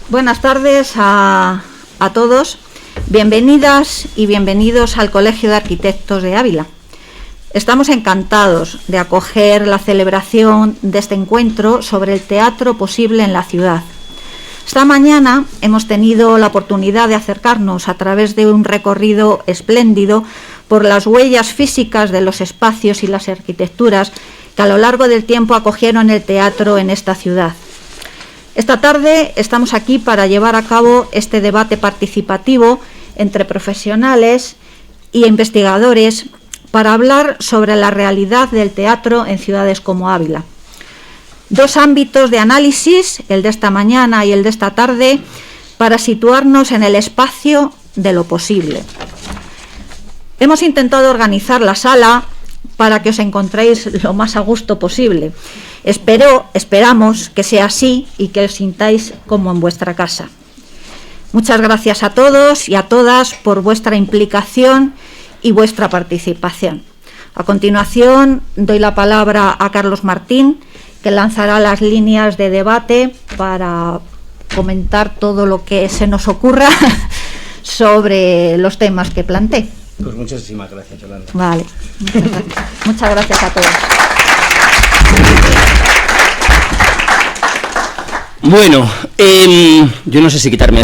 Buenas tardes a todos. Bienvenidas y bienvenidos al Colegio de Arquitectos de Ávila. Estamos encantados de acoger la celebración de este encuentro sobre el teatro posible en la ciudad. Esta mañana hemos tenido la oportunidad de acercarnos a través de un recorrido espléndido por las huellas físicas de los espacios y las arquitecturas que a lo largo del tiempo acogieron el teatro en esta ciudad. Esta tarde estamos aquí para llevar a cabo este debate participativo entre profesionales y investigadores para hablar sobre la realidad del teatro en ciudades como Ávila. Dos ámbitos de análisis, el de esta mañana y el de esta tarde, para situarnos en el espacio de lo posible. Hemos intentado organizar la sala para que os encontréis lo más a gusto posible. Esperamos que sea así y que os sintáis como en vuestra casa. Muchas gracias a todos y a todas por vuestra implicación y vuestra participación. A continuación, doy la palabra a Carlos Martín, que lanzará las líneas de debate para comentar todo lo que se nos ocurra sobre los temas que planteé. Pues muchísimas gracias, Yolanda. Vale, muchas gracias a todos. Bueno, yo no sé si quitarme...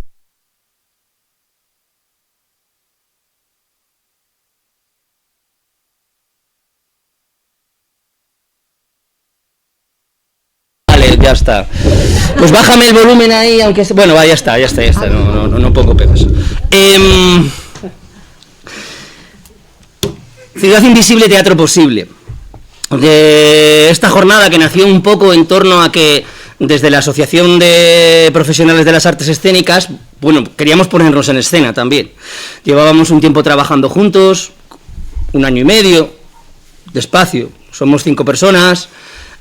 Vale, ya está. Pues bájame el volumen ahí, aunque... Bueno, va, ya está, no pongo pegas. Ciudad Invisible, teatro posible. De esta jornada que nació un poco en torno a que desde la Asociación de Profesionales de las Artes Escénicas, bueno, queríamos ponernos en escena también. Llevábamos un tiempo trabajando juntos, 1 año y medio, despacio, somos 5 personas.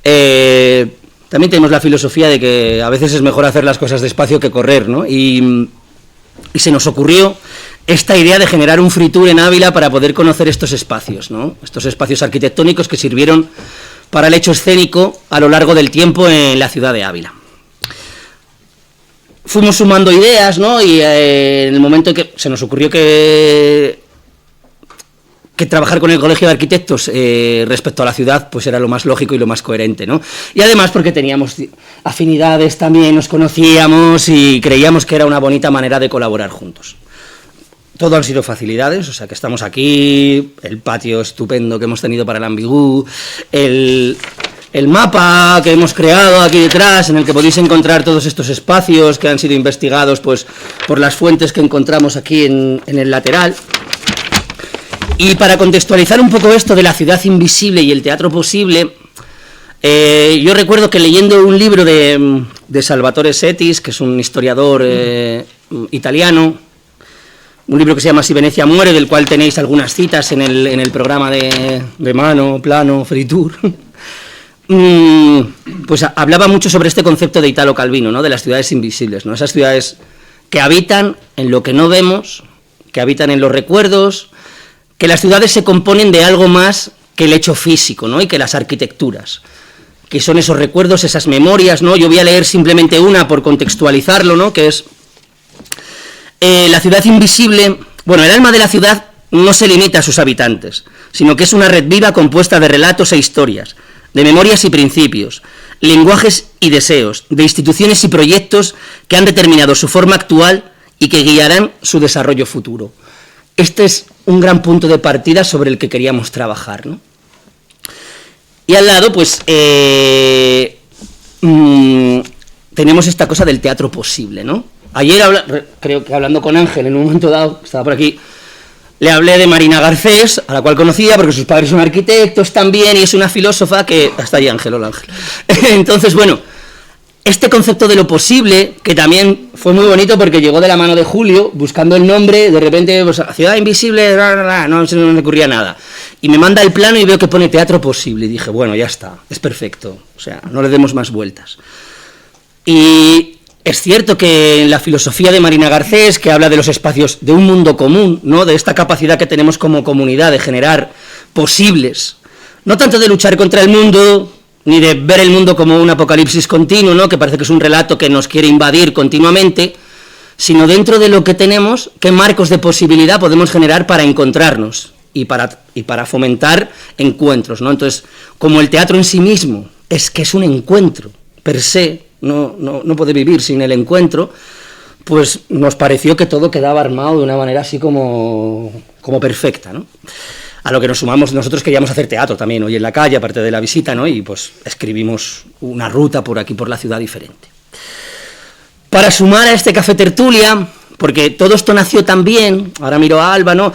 También tenemos la filosofía de que a veces es mejor hacer las cosas despacio que correr, ¿no? Y se nos ocurrió esta idea de generar un free tour en Ávila para poder conocer estos espacios, ¿no? Estos espacios arquitectónicos que sirvieron para el hecho escénico a lo largo del tiempo en la ciudad de Ávila. Fuimos sumando ideas, ¿no? Y en el momento en que se nos ocurrió que trabajar con el Colegio de Arquitectos respecto a la ciudad pues era lo más lógico y lo más coherente, ¿no? Y además porque teníamos afinidades también, nos conocíamos y creíamos que era una bonita manera de colaborar juntos. Todo han sido facilidades, o sea que estamos aquí, el patio estupendo que hemos tenido para el Ambigú, el mapa que hemos creado aquí detrás, en el que podéis encontrar todos estos espacios que han sido investigados pues por las fuentes que encontramos aquí en el lateral. Y para contextualizar un poco esto de la ciudad invisible y el teatro posible, yo recuerdo que leyendo un libro de Salvatore Settis, que es un historiador italiano, un libro que se llama Si Venecia muere, del cual tenéis algunas citas en el programa de Mano, Plano, Free Tour, pues hablaba mucho sobre este concepto de Italo Calvino, ¿no? De las ciudades invisibles, ¿no? Esas ciudades que habitan en lo que no vemos, que habitan en los recuerdos, que las ciudades se componen de algo más que el hecho físico, ¿no? Y que las arquitecturas, que son esos recuerdos, esas memorias, ¿no? Yo voy a leer simplemente una por contextualizarlo, ¿no? Que es la ciudad invisible. Bueno, el alma de la ciudad no se limita a sus habitantes, sino que es una red viva compuesta de relatos e historias, de memorias y principios, lenguajes y deseos, de instituciones y proyectos que han determinado su forma actual y que guiarán su desarrollo futuro. Este es un gran punto de partida sobre el que queríamos trabajar, ¿no? Y al lado, pues, tenemos esta cosa del teatro posible, ¿no? Ayer, creo que hablando con Ángel, en un momento dado, estaba por aquí, le hablé de Marina Garcés, a la cual conocía, porque sus padres son arquitectos también, y es una filósofa que... Hasta ahí Ángel, hola Ángel. Entonces, bueno, este concepto de lo posible, que también fue muy bonito porque llegó de la mano de Julio, buscando el nombre, de repente, pues, Ciudad Invisible, no se me ocurría nada. Y me manda el plano y veo que pone teatro posible, y dije, bueno, ya está, es perfecto, o sea, no le demos más vueltas. Y es cierto que en la filosofía de Marina Garcés, que habla de los espacios de un mundo común, ¿no? De esta capacidad que tenemos como comunidad de generar posibles, no tanto de luchar contra el mundo, ni de ver el mundo como un apocalipsis continuo, ¿no? Que parece que es un relato que nos quiere invadir continuamente, sino dentro de lo que tenemos, qué marcos de posibilidad podemos generar para encontrarnos y para fomentar encuentros, ¿no? Entonces, como el teatro en sí mismo es un encuentro per se, no puede vivir sin el encuentro, pues nos pareció que todo quedaba armado de una manera así como perfecta, ¿no? A lo que nos sumamos, nosotros queríamos hacer teatro también hoy en la calle, aparte de la visita, ¿no? Y pues escribimos una ruta por aquí, por la ciudad, diferente. Para sumar a este café tertulia, porque todo esto nació también, ahora miro a Alba, ¿no?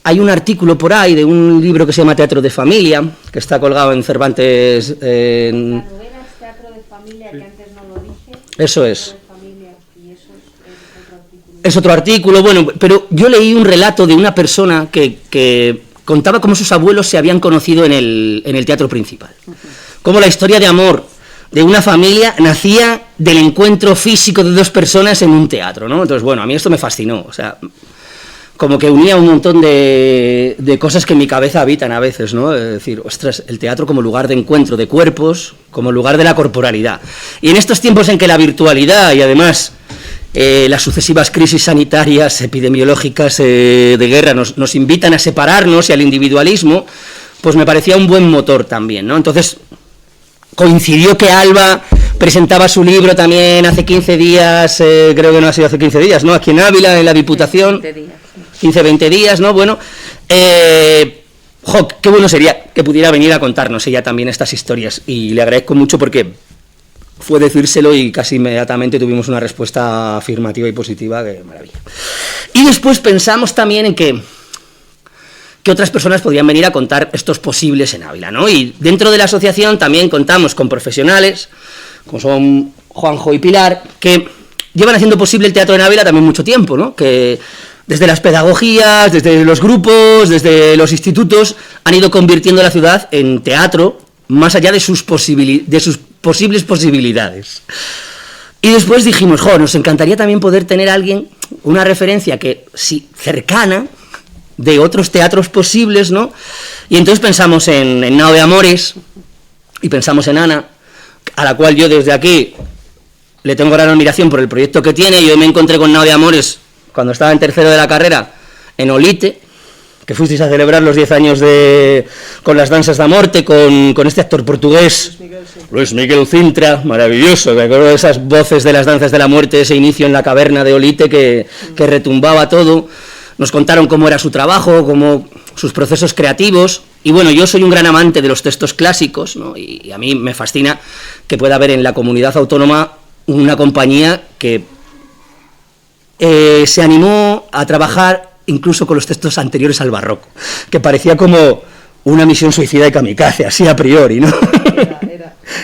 Hay un artículo por ahí de un libro que se llama Teatro de Familia, que está colgado en Cervantes. La novela es Teatro de Familia, que antes no lo dije. Eso es. Teatro de Familia, y eso es otro artículo. Es otro artículo, bueno, pero yo leí un relato de una persona que contaba cómo sus abuelos se habían conocido en el teatro principal. Cómo la historia de amor de una familia nacía del encuentro físico de dos personas en un teatro, ¿no? Entonces, bueno, a mí esto me fascinó, o sea, como que unía un montón de cosas que en mi cabeza habitan a veces, ¿no? Es decir, ostras, el teatro como lugar de encuentro de cuerpos, como lugar de la corporalidad. Y en estos tiempos en que la virtualidad y además las sucesivas crisis sanitarias, epidemiológicas, de guerra nos invitan a separarnos y al individualismo, pues me parecía un buen motor también, ¿no? Entonces, coincidió que Alba presentaba su libro también hace 15 días, creo que no ha sido hace 15 días, ¿no? Aquí en Ávila, en la Diputación. 15, 20 días, ¿no? Bueno, qué bueno sería que pudiera venir a contarnos ella también estas historias, y le agradezco mucho porque fue decírselo y casi inmediatamente tuvimos una respuesta afirmativa y positiva, que maravilla. Y después pensamos también en que otras personas podrían venir a contar estos posibles en Ávila, ¿no? Y dentro de la asociación también contamos con profesionales, como son Juanjo y Pilar, que llevan haciendo posible el teatro en Ávila también mucho tiempo, ¿no? Que desde las pedagogías, desde los grupos, desde los institutos, han ido convirtiendo la ciudad en teatro, más allá de sus posibles posibilidades. Y después dijimos, nos encantaría también poder tener a alguien, una referencia que sí, cercana, de otros teatros posibles, ¿no? Y entonces pensamos en Nao de Amores, y pensamos en Ana, a la cual yo desde aquí le tengo gran admiración por el proyecto que tiene. Yo me encontré con Nao de Amores cuando estaba en tercero de la carrera, en Olite, que fuisteis a celebrar los 10 años con las danzas de Morte, con este actor portugués, Luis Miguel Cintra, maravilloso. Me acuerdo de esas voces de las danzas de la muerte, ese inicio en la caverna de Olite que retumbaba todo. Nos contaron cómo era su trabajo, cómo sus procesos creativos, y bueno, yo soy un gran amante de los textos clásicos, ¿no? Y a mí me fascina que pueda haber en la comunidad autónoma una compañía que se animó a trabajar incluso con los textos anteriores al barroco, que parecía como una misión suicida y kamikaze, así a priori, ¿no?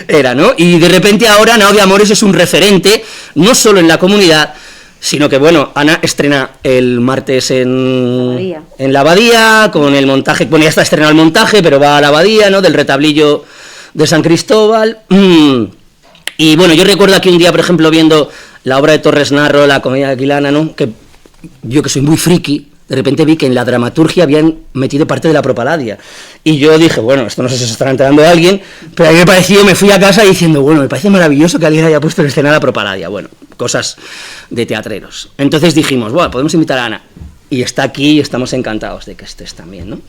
Era, ¿no? Y de repente ahora Nao de Amores es un referente, no solo en la comunidad, sino que, bueno, Ana estrena el martes en la Abadía, con el montaje, bueno, ya está estrenado el montaje, pero va a la Abadía, ¿no?, del retablillo de San Cristóbal. Y bueno, yo recuerdo aquí un día, por ejemplo, viendo la obra de Torres Narro, la comedia de Aquilana, ¿no?, que yo, que soy muy friki, de repente vi que en la dramaturgia habían metido parte de la Propaladia. Y yo dije, bueno, esto no sé si se estará enterando de alguien, pero a mí me pareció, me fui a casa diciendo, bueno, me parece maravilloso que alguien haya puesto en escena la Propaladia. Bueno, cosas de teatreros. Entonces dijimos, bueno, podemos invitar a Ana. Y está aquí y estamos encantados de que estés también, ¿no?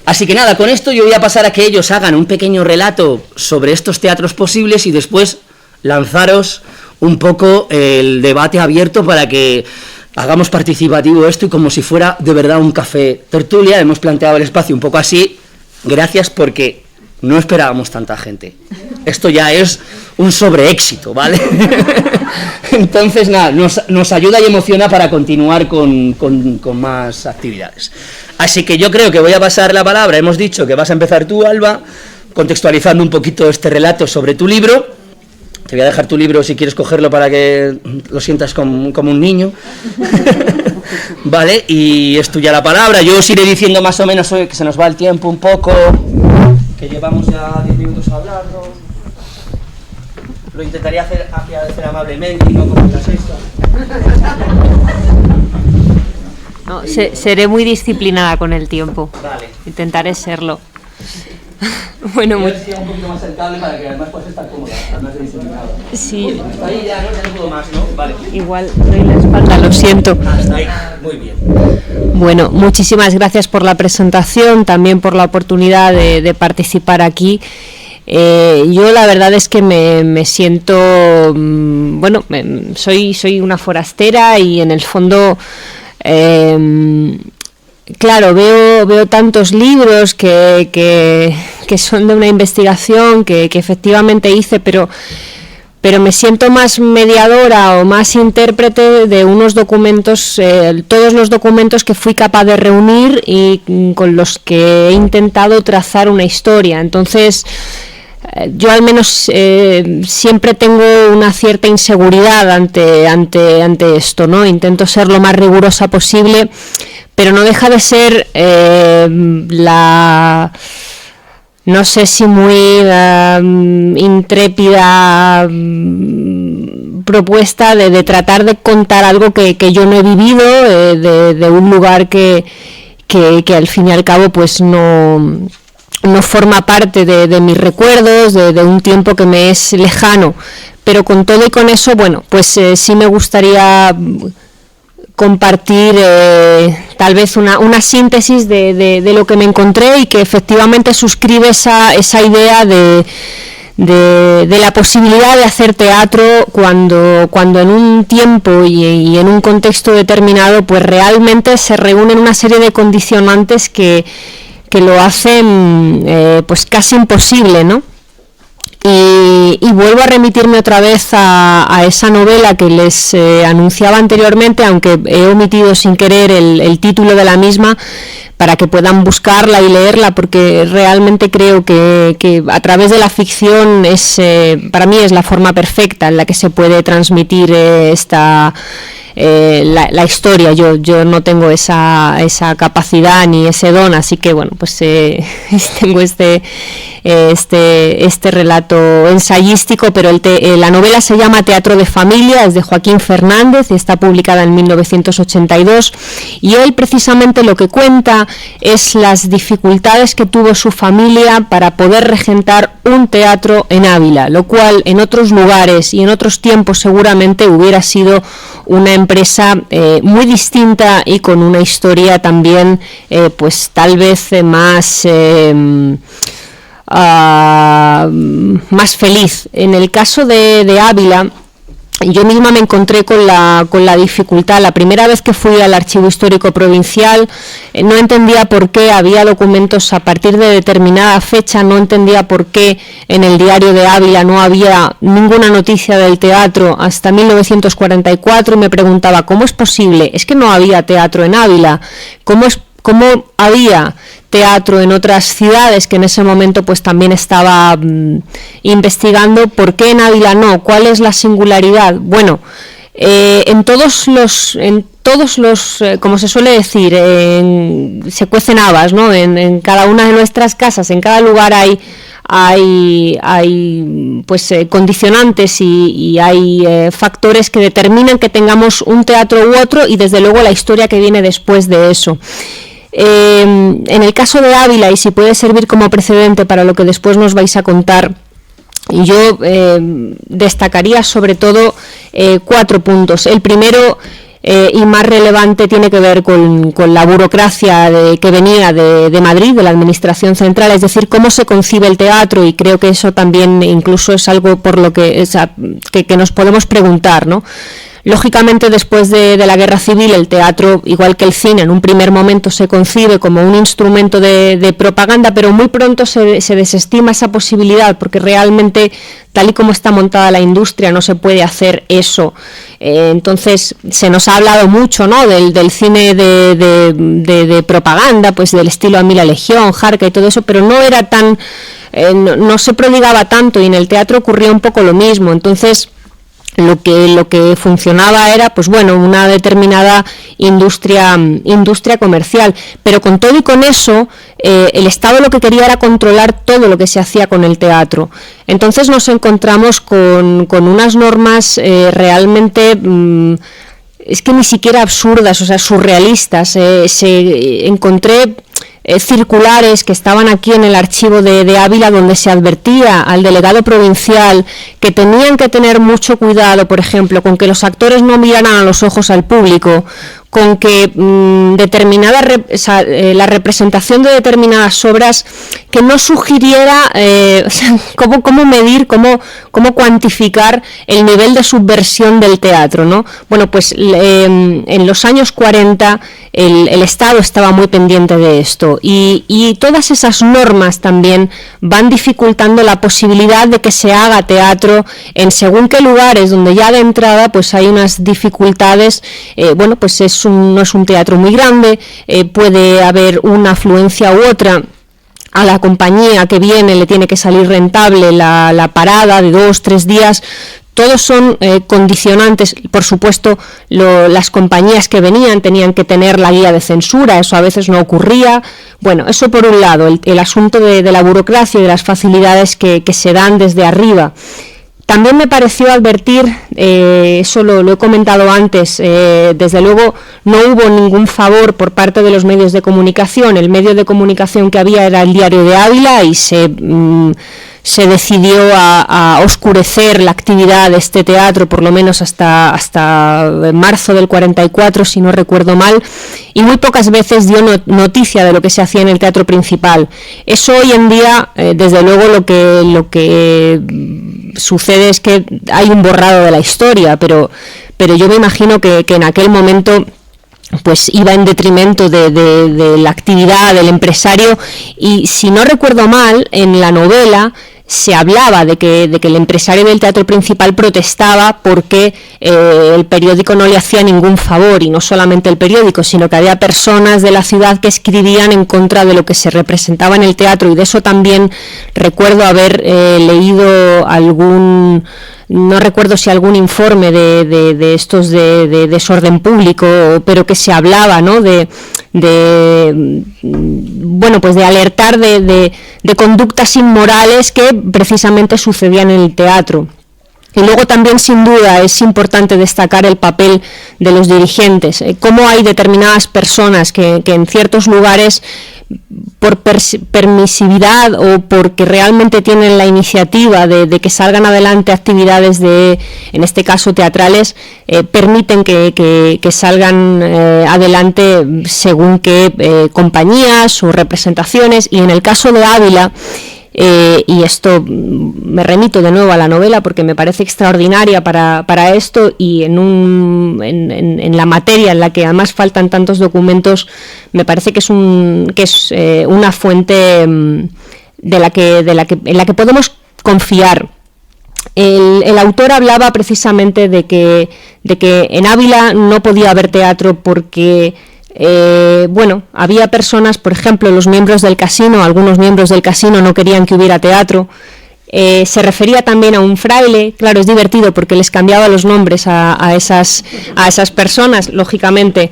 Así que nada, con esto yo voy a pasar a que ellos hagan un pequeño relato sobre estos teatros posibles y después lanzaros un poco el debate abierto para que hagamos participativo esto y como si fuera de verdad un café tertulia. Hemos planteado el espacio un poco así. Gracias, porque no esperábamos tanta gente. Esto ya es un sobreéxito, ¿vale? Entonces, nada, nos ayuda y emociona para continuar con más actividades. Así que yo creo que voy a pasar la palabra. Hemos dicho que vas a empezar tú, Alba, contextualizando un poquito este relato sobre tu libro. Te voy a dejar tu libro si quieres cogerlo para que lo sientas como un niño. Vale, y es tuya la palabra. Yo os iré diciendo más o menos que se nos va el tiempo un poco, que llevamos ya 10 minutos hablando. Lo intentaré hacer amablemente y no como la sexta. No, seré muy disciplinada con el tiempo. Vale. Intentaré serlo. Bueno, un poquito más cercano para que además puedas estar cómoda, además de diseminado. Sí. Está ahí ya, ¿no? Ya no puedo más, ¿no? Vale. Igual doy la espalda, lo siento. Hasta ahí, muy bien. Bueno, muchísimas gracias por la presentación, también por la oportunidad de participar aquí. Yo la verdad es que me siento, bueno, soy una forastera y en el fondo, claro, veo tantos libros que son de una investigación que efectivamente hice, pero me siento más mediadora o más intérprete de unos documentos, todos los documentos que fui capaz de reunir y con los que he intentado trazar una historia. Entonces, yo al menos siempre tengo una cierta inseguridad ante esto, ¿no? Intento ser lo más rigurosa posible, pero no deja de ser no sé si muy intrépida propuesta de tratar de contar algo que yo no he vivido, de un lugar que al fin y al cabo pues no forma parte de mis recuerdos, de un tiempo que me es lejano, pero con todo y con eso, bueno, pues sí me gustaría compartir tal vez una síntesis de lo que me encontré y que efectivamente suscribe esa idea de la posibilidad de hacer teatro cuando en un tiempo y en un contexto determinado pues realmente se reúnen una serie de condicionantes que lo hacen pues casi imposible, ¿no? Y vuelvo a remitirme otra vez a esa novela que les anunciaba anteriormente, aunque he omitido sin querer el título de la misma, para que puedan buscarla y leerla, porque realmente creo que a través de la ficción para mí es la forma perfecta en la que se puede transmitir la historia. Yo no tengo esa capacidad ni ese don, así que bueno, pues tengo este relato ensayístico, pero la novela se llama Teatro de Familia, es de Joaquín Fernández y está publicada en 1982, y él precisamente lo que cuenta es las dificultades que tuvo su familia para poder regentar un teatro en Ávila, lo cual en otros lugares y en otros tiempos seguramente hubiera sido una empresa muy distinta y con una historia también pues tal vez más feliz. En el caso de Ávila, yo misma me encontré con la dificultad. La primera vez que fui al Archivo Histórico Provincial no entendía por qué había documentos a partir de determinada fecha, no entendía por qué en el Diario de Ávila no había ninguna noticia del teatro hasta 1944, y me preguntaba, ¿cómo es posible? Es que no había teatro en Ávila. ¿Cómo había teatro en otras ciudades que en ese momento pues también estaba investigando? ¿Por qué en Ávila no? ¿Cuál es la singularidad? Bueno, en todos los como se suele decir, se cuecen habas, ¿no? En cada una de nuestras casas, en cada lugar hay pues condicionantes y hay factores que determinan que tengamos un teatro u otro, y desde luego la historia que viene después de eso. En el caso de Ávila, y si puede servir como precedente para lo que después nos vais a contar, yo destacaría sobre todo 4 puntos. El primero y más relevante tiene que ver con la burocracia que venía de Madrid, de la administración central, es decir, cómo se concibe el teatro, y creo que eso también incluso es algo por lo que nos podemos preguntar, ¿no? Lógicamente, después de la Guerra Civil, el teatro, igual que el cine, en un primer momento se concibe como un instrumento de propaganda, pero muy pronto se desestima esa posibilidad, porque realmente, tal y como está montada la industria, no se puede hacer eso. Entonces, se nos ha hablado mucho, ¿no?, del cine de propaganda, pues del estilo A mí la Legión, Jarca y todo eso, pero no era tan, no se prodigaba tanto, y en el teatro ocurría un poco lo mismo. Entonces, lo que funcionaba era, pues bueno, una determinada industria comercial, pero con todo y con eso el Estado lo que quería era controlar todo lo que se hacía con el teatro. Entonces nos encontramos con unas normas realmente es que ni siquiera absurdas, o sea, surrealistas. Encontré circulares que estaban aquí en el archivo de Ávila, donde se advertía al delegado provincial que tenían que tener mucho cuidado, por ejemplo, con que los actores no miraran a los ojos al público, con que la representación de determinadas obras que no sugiriera cómo medir, cómo cuantificar el nivel de subversión del teatro, ¿no? Bueno, pues en los años 40 el Estado estaba muy pendiente de esto y todas esas normas también van dificultando la posibilidad de que se haga teatro en según qué lugares donde ya de entrada pues hay unas dificultades, bueno, pues no es un teatro muy grande, puede haber una afluencia u otra. A la compañía que viene le tiene que salir rentable la parada de 2-3 días. Todos son condicionantes. Por supuesto, las compañías que venían tenían que tener la guía de censura, eso a veces no ocurría. Bueno, eso por un lado, el asunto de la burocracia y de las facilidades que se dan desde arriba. También me pareció advertir, eso lo he comentado antes, desde luego no hubo ningún favor por parte de los medios de comunicación. El medio de comunicación que había era el Diario de Ávila y se decidió a oscurecer la actividad de este teatro, por lo menos hasta marzo del 44, si no recuerdo mal, y muy pocas veces dio noticia de lo que se hacía en el teatro principal. Eso hoy en día, desde luego, lo que sucede es que hay un borrado de la historia, pero yo me imagino que en aquel momento pues iba en detrimento de la actividad del empresario, y si no recuerdo mal, en la novela se hablaba de que el empresario del teatro principal protestaba porque el periódico no le hacía ningún favor, y no solamente el periódico, sino que había personas de la ciudad que escribían en contra de lo que se representaba en el teatro, y de eso también recuerdo haber leído no recuerdo si algún informe de estos de desorden público, pero que se hablaba, ¿no?, bueno, pues de alertar de conductas inmorales que precisamente sucedían en el teatro. Y luego también, sin duda, es importante destacar el papel de los dirigentes, cómo hay determinadas personas que en ciertos lugares, por permisividad o porque realmente tienen la iniciativa de que salgan adelante actividades en este caso teatrales, permiten que salgan adelante según qué compañías o representaciones. Y en el caso de Ávila, y esto me remito de nuevo a la novela porque me parece extraordinaria para esto, y en la materia en la que además faltan tantos documentos, me parece que es una fuente en la que podemos confiar. El autor hablaba precisamente de que en Ávila no podía haber teatro porque bueno, había personas, por ejemplo, algunos miembros del casino no querían que hubiera teatro. Se refería también a un fraile. Claro, es divertido porque les cambiaba los nombres a esas personas, lógicamente,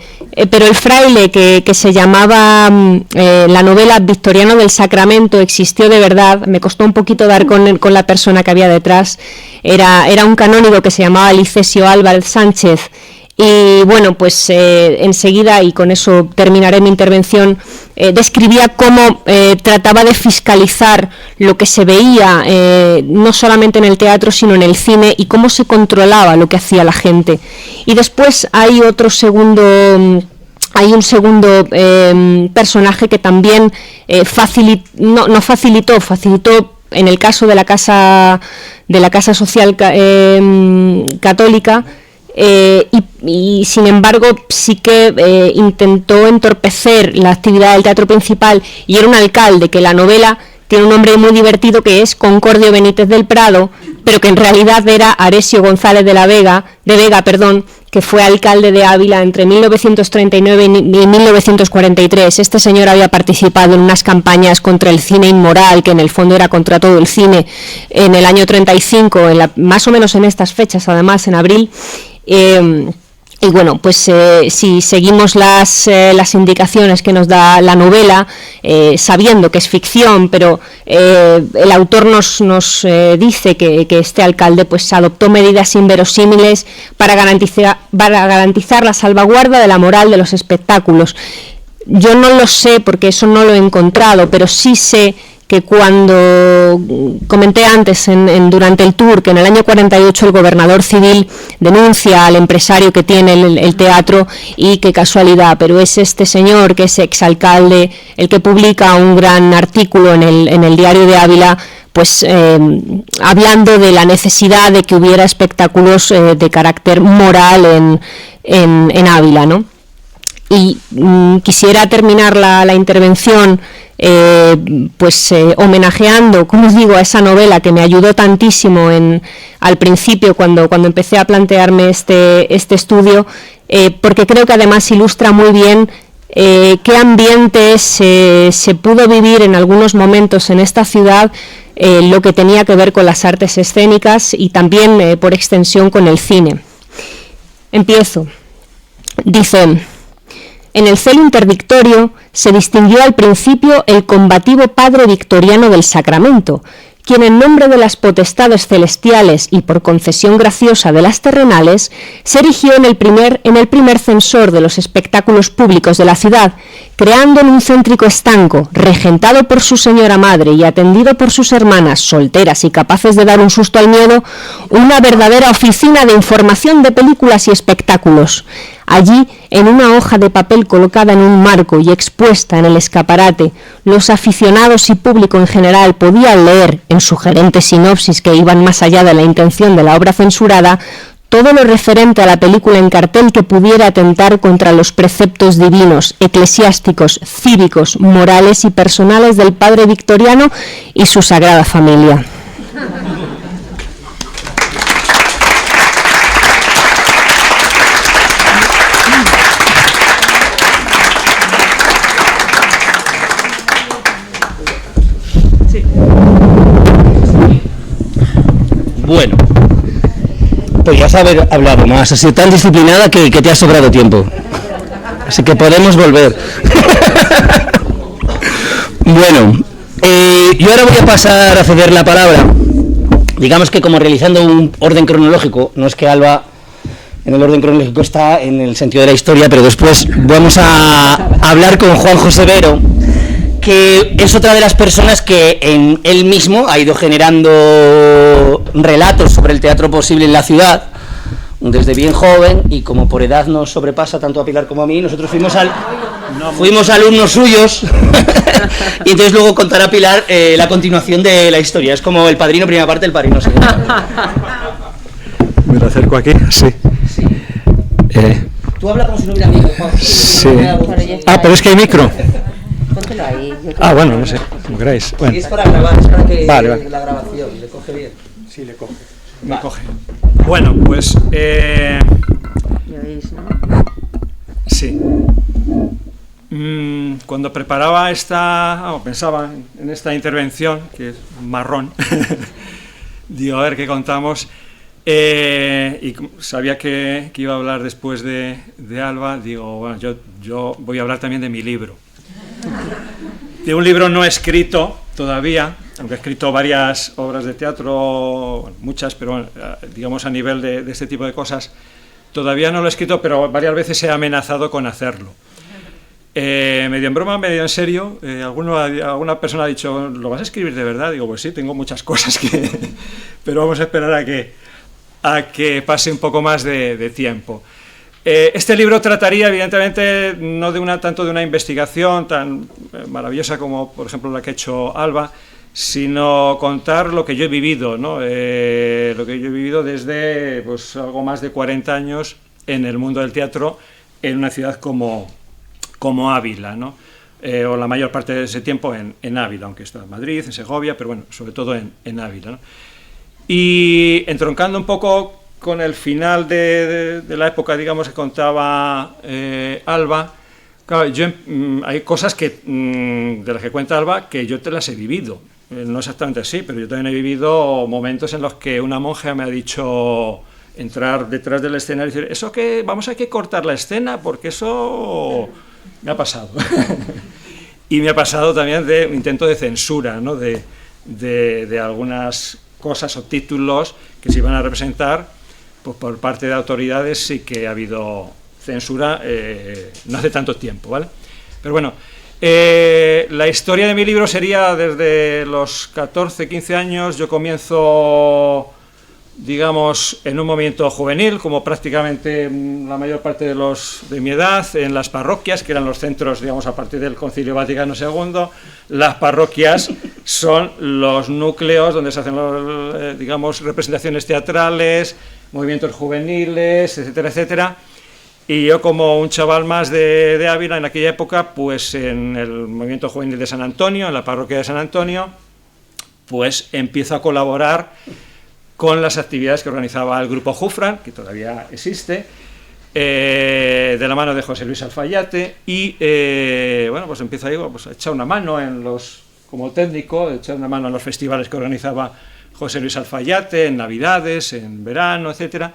pero el fraile que se llamaba la novela Victoriano del Sacramento existió de verdad. Me costó un poquito dar con la persona que había detrás. Era un canónigo que se llamaba Licesio Álvarez Sánchez. Y bueno, pues enseguida, y con eso terminaré mi intervención, describía cómo trataba de fiscalizar lo que se veía, no solamente en el teatro sino en el cine, y cómo se controlaba lo que hacía la gente. Y después hay un segundo personaje que también facilitó en el caso de la Casa Social Católica. Y sin embargo sí que intentó entorpecer la actividad del teatro principal, y era un alcalde que la novela tiene un nombre muy divertido, que es Concordio Benítez del Prado, pero que en realidad era Aresio González de Vega, que fue alcalde de Ávila entre 1939 y 1943. Este señor había participado en unas campañas contra el cine inmoral, que en el fondo era contra todo el cine, en el año 35, más o menos en estas fechas, además en abril. Y bueno, pues si seguimos las indicaciones que nos da la novela, sabiendo que es ficción, pero el autor nos dice que este alcalde pues adoptó medidas inverosímiles para garantizar la salvaguarda de la moral de los espectáculos. Yo no lo sé porque eso no lo he encontrado, pero sí sé que cuando comenté antes durante el tour que en el año 48 el gobernador civil denuncia al empresario que tiene el teatro, y qué casualidad, pero es este señor que es exalcalde el que publica un gran artículo en el Diario de Ávila, pues hablando de la necesidad de que hubiera espectáculos de carácter moral en Ávila, ¿no? Y quisiera terminar la intervención homenajeando, como os digo, a esa novela que me ayudó tantísimo al principio cuando empecé a plantearme este estudio, porque creo que además ilustra muy bien qué ambiente se pudo vivir en algunos momentos en esta ciudad, lo que tenía que ver con las artes escénicas y también por extensión con el cine. Empiezo. Dice: en el celo interdictorio se distinguió al principio el combativo padre Victoriano del Sacramento, quien en nombre de las potestades celestiales y por concesión graciosa de las terrenales, se erigió en el primer censor de los espectáculos públicos de la ciudad, creando en un céntrico estanco, regentado por su señora madre y atendido por sus hermanas, solteras y capaces de dar un susto al miedo, una verdadera oficina de información de películas y espectáculos. Allí, en una hoja de papel colocada en un marco y expuesta en el escaparate, los aficionados y público en general podían leer, en sugerentes sinopsis que iban más allá de la intención de la obra censurada, todo lo referente a la película en cartel que pudiera atentar contra los preceptos divinos, eclesiásticos, cívicos, morales y personales del padre Victoriano y su sagrada familia. Bueno, podrías haber hablado más, has sido tan disciplinada que te ha sobrado tiempo. Así que podemos volver. Bueno, yo ahora voy a pasar a ceder la palabra. Digamos que como realizando un orden cronológico, no es que Alba en el orden cronológico está en el sentido de la historia, pero después vamos a hablar con Juan José Vero, que es otra de las personas que en él mismo ha ido generando relatos sobre el teatro posible en la ciudad desde bien joven, y como por edad nos sobrepasa tanto a Pilar como a mí, nosotros fuimos alumnos suyos y entonces luego contará Pilar la continuación de la historia. Es como El Padrino primera parte, El Padrino segunda. Me lo acerco aquí, sí. Tú hablas como si no hubiera micro, Juan. Sí. Pero es que hay micro. Póntelo ahí. Bueno, no sé, como queráis. Bueno. Y es para grabar, es para que Vale. la grabación le coge bien. Sí, le coge. Me coge. Bueno, pues... Sí. Cuando preparaba pensaba en esta intervención, que es marrón, digo, a ver qué contamos, y sabía que iba a hablar después de Alba, digo, bueno, yo voy a hablar también de mi libro. De un libro no escrito todavía, aunque he escrito varias obras de teatro, bueno, muchas, pero bueno, digamos a nivel de este tipo de cosas, todavía no lo he escrito, pero varias veces he amenazado con hacerlo. Medio en broma, medio en serio, alguna persona ha dicho, ¿lo vas a escribir de verdad? Digo, pues sí, tengo muchas cosas pero vamos a esperar a que pase un poco más de tiempo. Este libro trataría, evidentemente, no tanto de una investigación tan maravillosa como, por ejemplo, la que ha hecho Alba, sino contar lo que yo he vivido, ¿no? Lo que yo he vivido desde pues, algo más de 40 años en el mundo del teatro en una ciudad como Ávila, ¿no? O la mayor parte de ese tiempo en Ávila, aunque está en Madrid, en Segovia, pero bueno, sobre todo en Ávila, ¿no? Y entroncando un poco con el final de la época, digamos, que contaba Alba, claro, hay cosas de las que cuenta Alba que yo te las he vivido. No exactamente así, pero yo también he vivido momentos en los que una monja me ha dicho entrar detrás del escenario y decir, eso que vamos a que cortar la escena porque eso me ha pasado. Y me ha pasado también de un intento de censura, ¿no? de algunas cosas o títulos que se iban a representar, pues por parte de autoridades sí que ha habido censura no hace tanto tiempo, ¿vale? Pero bueno, la historia de mi libro sería desde los 14, 15 años. Yo comienzo, digamos, en un movimiento juvenil, como prácticamente la mayor parte de mi edad, en las parroquias, que eran los centros, digamos, a partir del Concilio Vaticano II. Las parroquias son los núcleos donde se hacen, digamos, representaciones teatrales, movimientos juveniles, etcétera, etcétera. Y yo, como un chaval más de Ávila en aquella época, pues en el movimiento juvenil de San Antonio, en la parroquia de San Antonio, pues empiezo a colaborar con las actividades que organizaba el grupo Jufran, que todavía existe, de la mano de José Luis Alfayate, y bueno, pues empiezo ahí, pues, a echar una mano como técnico, a echar una mano en los festivales que organizaba José Luis Alfayate, en Navidades, en verano, etcétera.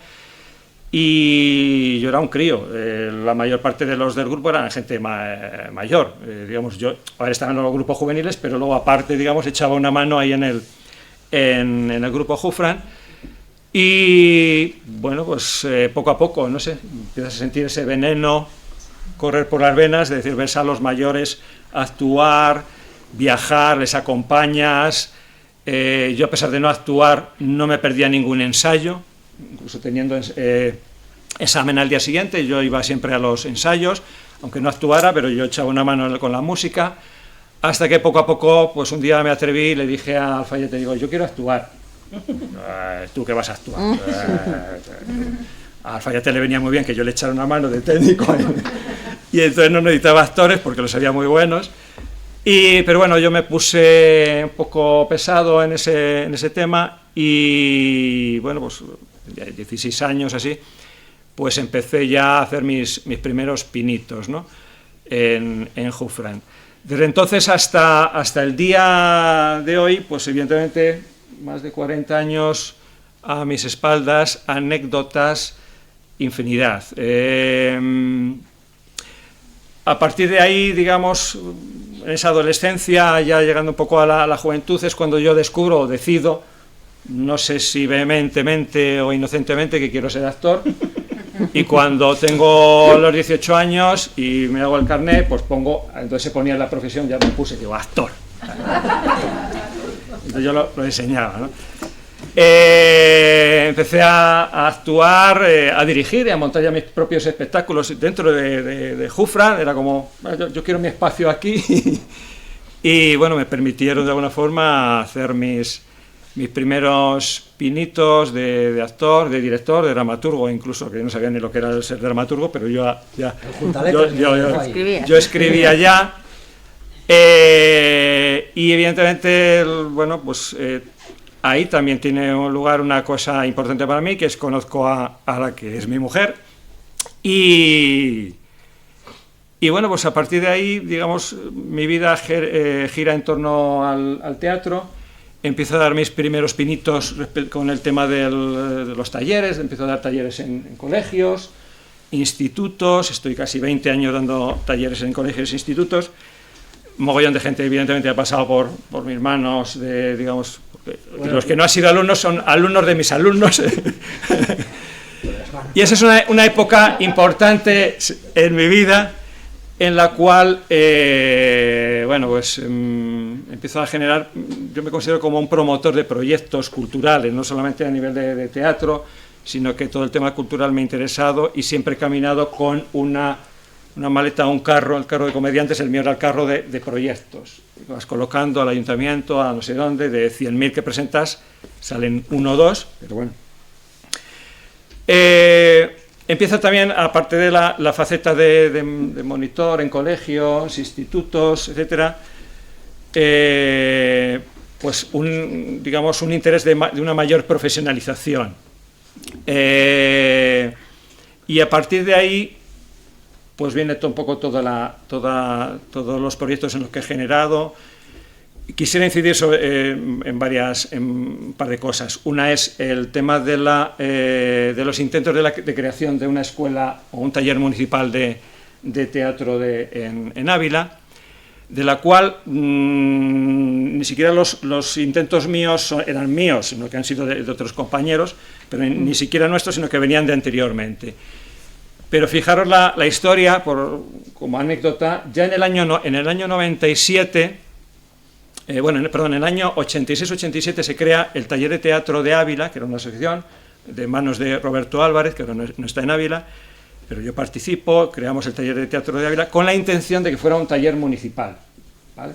Y yo era un crío, la mayor parte de los del grupo eran gente mayor, digamos, yo ahora estaba en los grupos juveniles, pero luego aparte, digamos, echaba una mano ahí en el grupo Jufran. Y bueno, pues poco a poco, no sé, empiezas a sentir ese veneno correr por las venas, de decir, ves a los mayores actuar, viajar, les acompañas. Yo, a pesar de no actuar, no me perdía ningún ensayo, incluso teniendo examen al día siguiente, yo iba siempre a los ensayos, aunque no actuara, pero yo echaba una mano con la música, hasta que poco a poco, pues un día me atreví y le dije a Alfayate, digo, yo quiero actuar. ¿Tú qué vas a actuar? A Alfayate le venía muy bien que yo le echara una mano de técnico, y entonces no necesitaba actores porque los había muy buenos. Pero bueno, yo me puse un poco pesado en ese tema, y bueno, pues 16 años así, pues empecé ya a hacer mis primeros pinitos, ¿no? en Jufran. Desde entonces hasta el día de hoy, pues evidentemente más de 40 años a mis espaldas, anécdotas, infinidad. A partir de ahí, digamos, en esa adolescencia, ya llegando un poco a la juventud, es cuando yo descubro o decido, no sé si vehementemente o inocentemente, que quiero ser actor. Y cuando tengo los 18 años y me hago el carnet, pues entonces se ponía en la profesión, ya me puse, digo, actor. Entonces yo lo enseñaba, ¿no? Empecé a actuar, a dirigir y a montar ya mis propios espectáculos dentro de Jufran. Era como, yo quiero mi espacio aquí. Y bueno, me permitieron de alguna forma hacer mis primeros pinitos de actor, de director, de dramaturgo, incluso, que no sabía ni lo que era el ser dramaturgo, pero yo escribía ya. Y evidentemente, bueno, pues ahí también tiene un lugar una cosa importante para mí, que es conozco a la que es mi mujer. Y bueno, pues a partir de ahí, digamos, mi vida gira en torno al teatro. Empiezo a dar mis primeros pinitos con el tema de los talleres, empiezo a dar talleres en colegios, institutos, estoy casi 20 años dando talleres en colegios e institutos. Un mogollón de gente, evidentemente, ha pasado por mis manos, digamos, bueno, los que no han sido alumnos son alumnos de mis alumnos. Y esa es una época importante en mi vida, en la cual, bueno, pues empiezo a generar, yo me considero como un promotor de proyectos culturales, no solamente a nivel de teatro, sino que todo el tema cultural me ha interesado, y siempre he caminado con una maleta, el carro de comediantes. El mío era el carro de proyectos. Vas colocando al ayuntamiento, a no sé dónde, de 100.000 que presentas, salen 1 o 2, pero bueno. Empieza también, aparte de la faceta de monitor en colegios, institutos, etcétera, pues digamos un interés de una mayor profesionalización. Y a partir de ahí, pues viene un poco todos los proyectos en los que he generado. Quisiera incidir en un par de cosas. Una es el tema de los intentos de creación de una escuela o un taller municipal de teatro en Ávila, de la cual ni siquiera los intentos míos eran míos, sino que han sido de otros compañeros, pero ni siquiera nuestros, sino que venían de anteriormente. Pero fijaros la historia, como anécdota, ya en el año 97, en el año 86-87 se crea el Taller de Teatro de Ávila, que era una asociación de manos de Roberto Álvarez, que ahora no está en Ávila, pero yo participo, creamos el Taller de Teatro de Ávila con la intención de que fuera un taller municipal, ¿vale?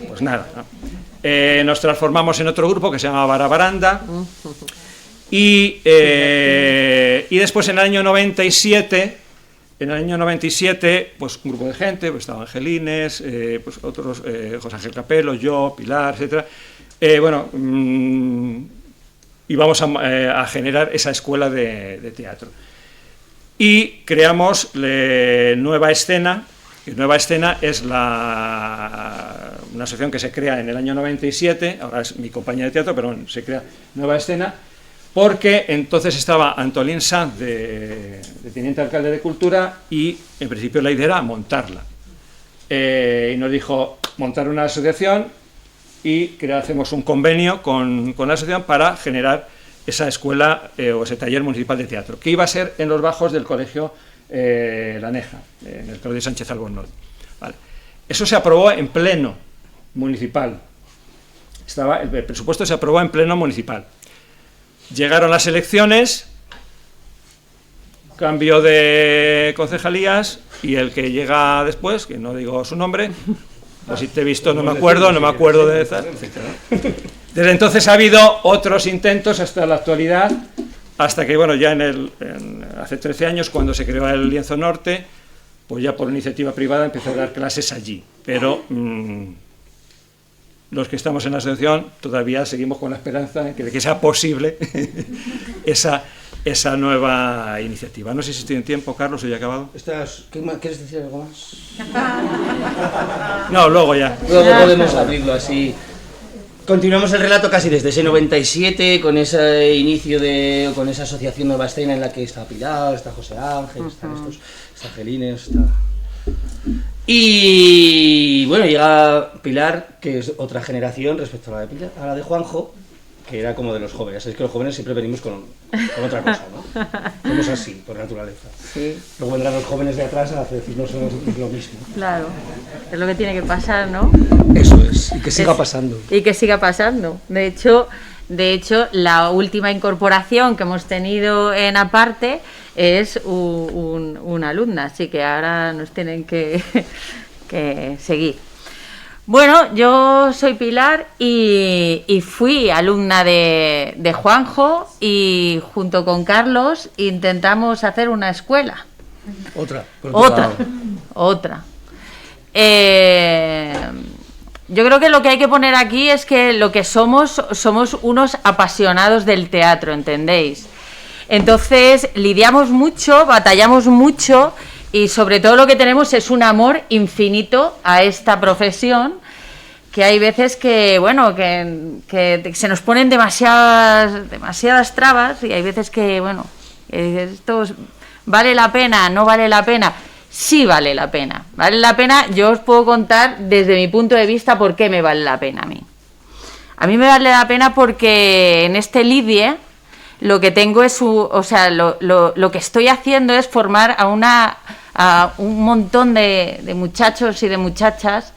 Pues nada, ¿no? Nos transformamos en otro grupo que se llama Barabaranda y después en el año 97, pues un grupo de gente, pues estaba Angelines, pues otros, José Ángel Capelo, yo, Pilar, etcétera. Y vamos a generar esa escuela de teatro. Y creamos Nueva Escena, que Nueva Escena es una asociación que se crea en el año 97, ahora es mi compañía de teatro, pero se crea Nueva Escena, porque entonces estaba Antolín Sanz de teniente alcalde de Cultura y en principio la idea era montarla. Y nos dijo montar una asociación y hacemos un convenio con la asociación para generar esa escuela o ese taller municipal de teatro, que iba a ser en los bajos del colegio La Neja, en el Claudio Sánchez Albornoz. Vale. Eso se aprobó en pleno municipal. El presupuesto se aprobó en pleno municipal. Llegaron las elecciones, cambio de concejalías, y el que llega después, que no digo su nombre, pues si te he visto no me acuerdo de etc. Desde entonces ha habido otros intentos hasta la actualidad, hasta que, bueno, ya hace 13 años, cuando se creó el Lienzo Norte, pues ya por iniciativa privada empecé a dar clases allí. Pero los que estamos en la asociación todavía seguimos con la esperanza de que sea posible esa nueva iniciativa. No sé si estoy en tiempo, Carlos, o ya he acabado. ¿Quieres decir algo más? No, luego ya. Luego podemos abrirlo así. Continuamos el relato casi desde ese 97, con ese inicio con esa asociación Nueva Escena en la que está Pilar, está José Ángel, está Angelines, está... Y bueno, llega Pilar, que es otra generación respecto a la de Pilar, a la de Juanjo, que era como de los jóvenes. Sabéis que los jóvenes siempre venimos con otra cosa, ¿no? Somos así, por naturaleza. Sí. Luego vendrán los jóvenes de atrás a decirnos lo mismo. Claro, es lo que tiene que pasar, ¿no? Eso es, y que siga pasando. Y que siga pasando. De hecho, la última incorporación que hemos tenido en Aparte es una alumna, así que ahora nos tienen que seguir. Bueno, yo soy Pilar y fui alumna de Juanjo, y junto con Carlos intentamos hacer una escuela. Otra. Yo creo que lo que hay que poner aquí es que lo que somos unos apasionados del teatro, ¿entendéis? Entonces lidiamos mucho, batallamos mucho, y sobre todo lo que tenemos es un amor infinito a esta profesión, que hay veces que, bueno, que se nos ponen demasiadas trabas, y hay veces que, bueno, esto ¿vale la pena? ¿No vale la pena? Sí vale la pena. Vale la pena. Yo os puedo contar desde mi punto de vista por qué me vale la pena a mí. A mí me vale la pena porque en este lidie lo que tengo es lo que estoy haciendo es formar a un montón de muchachos y de muchachas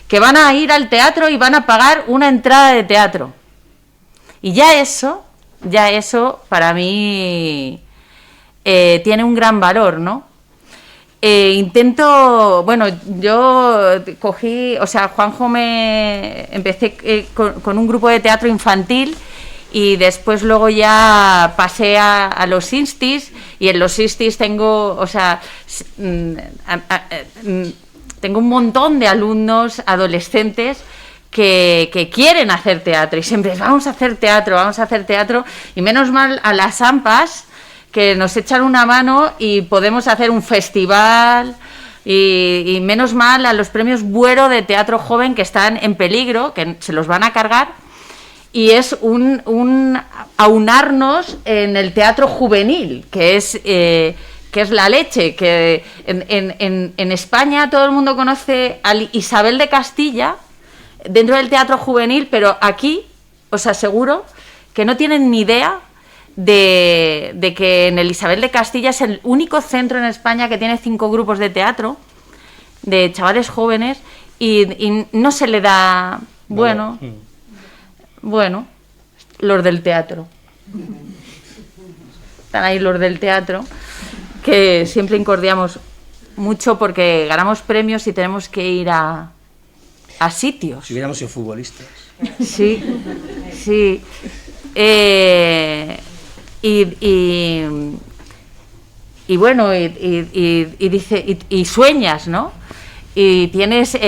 que van a ir al teatro y van a pagar una entrada de teatro. Y ya eso para mí tiene un gran valor, ¿no? Yo cogí, Juanjo empecé con un grupo de teatro infantil, y después luego ya pasé a los instis, y en los instis tengo un montón de alumnos adolescentes que quieren hacer teatro, y siempre vamos a hacer teatro, y menos mal a las AMPAs que nos echan una mano y podemos hacer un festival, y menos mal a los premios Buero de teatro joven, que están en peligro, que se los van a cargar, y es un aunarnos en el teatro juvenil, que es la leche, que en España todo el mundo conoce a Isabel de Castilla dentro del teatro juvenil, pero aquí os aseguro que no tienen ni idea de que en el Isabel de Castilla es el único centro en España que tiene 5 grupos de teatro de chavales jóvenes y no se le da, bueno, los del teatro. Están ahí los del teatro, que siempre incordiamos mucho porque ganamos premios y tenemos que ir a sitios. Si hubiéramos sido futbolistas. Sí, sí. Y bueno, y dice, y sueñas, ¿no? Y tienes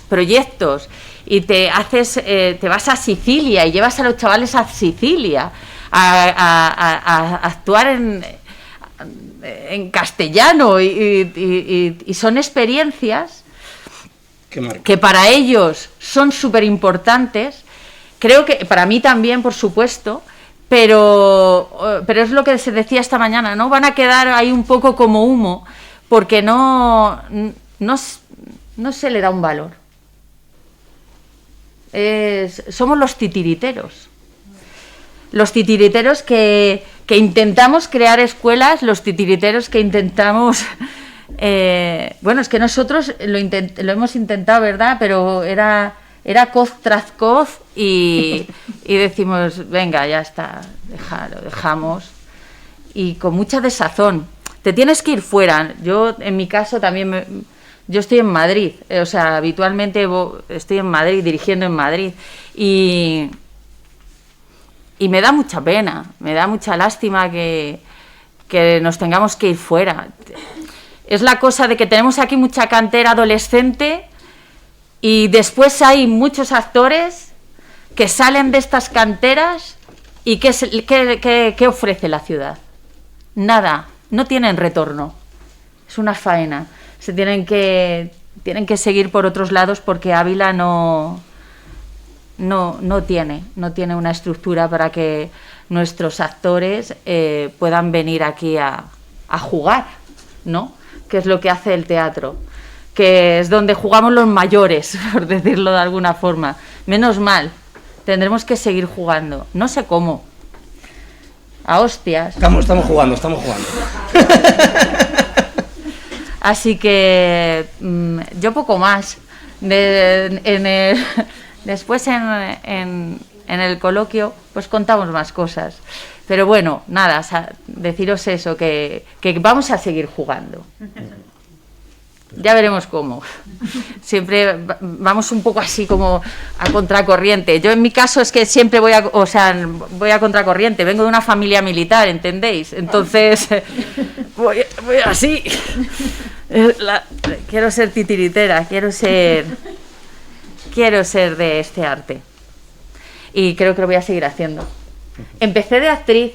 proyectos y te vas a Sicilia y llevas a los chavales a Sicilia a actuar en castellano y son experiencias que para ellos son súper importantes. Creo que para mí también, por supuesto, pero es lo que se decía esta mañana, ¿no? Van a quedar ahí un poco como humo porque no se le da un valor. Somos los titiriteros. Los titiriteros que intentamos crear escuelas, los titiriteros que intentamos... bueno, es que nosotros lo hemos intentado, ¿verdad? Pero era coz tras coz y decimos, venga, ya está, lo dejamos. Y con mucha desazón. Te tienes que ir fuera. Yo, en mi caso, también... Yo estoy en Madrid, o sea, habitualmente estoy en Madrid, dirigiendo en Madrid. Y me da mucha pena, me da mucha lástima que nos tengamos que ir fuera. Es la cosa de que tenemos aquí mucha cantera adolescente y después hay muchos actores que salen de estas canteras y ¿qué ofrece la ciudad? Nada, no tienen retorno. Es una faena. Tienen que seguir por otros lados porque Ávila no tiene una estructura para que nuestros actores puedan venir aquí a jugar, ¿no? Que es lo que hace el teatro, que es donde jugamos los mayores, por decirlo de alguna forma. Menos mal, tendremos que seguir jugando, no sé cómo, a hostias. Estamos jugando. Así que yo poco más. Después en el coloquio pues contamos más cosas. Pero bueno, nada, deciros eso, que vamos a seguir jugando. Ya veremos cómo. Siempre vamos un poco así como a contracorriente. Yo en mi caso es que siempre voy a contracorriente. Vengo de una familia militar, ¿entendéis? Entonces voy así. Quiero ser titiritera, quiero ser de este arte. Y creo que lo voy a seguir haciendo. Empecé de actriz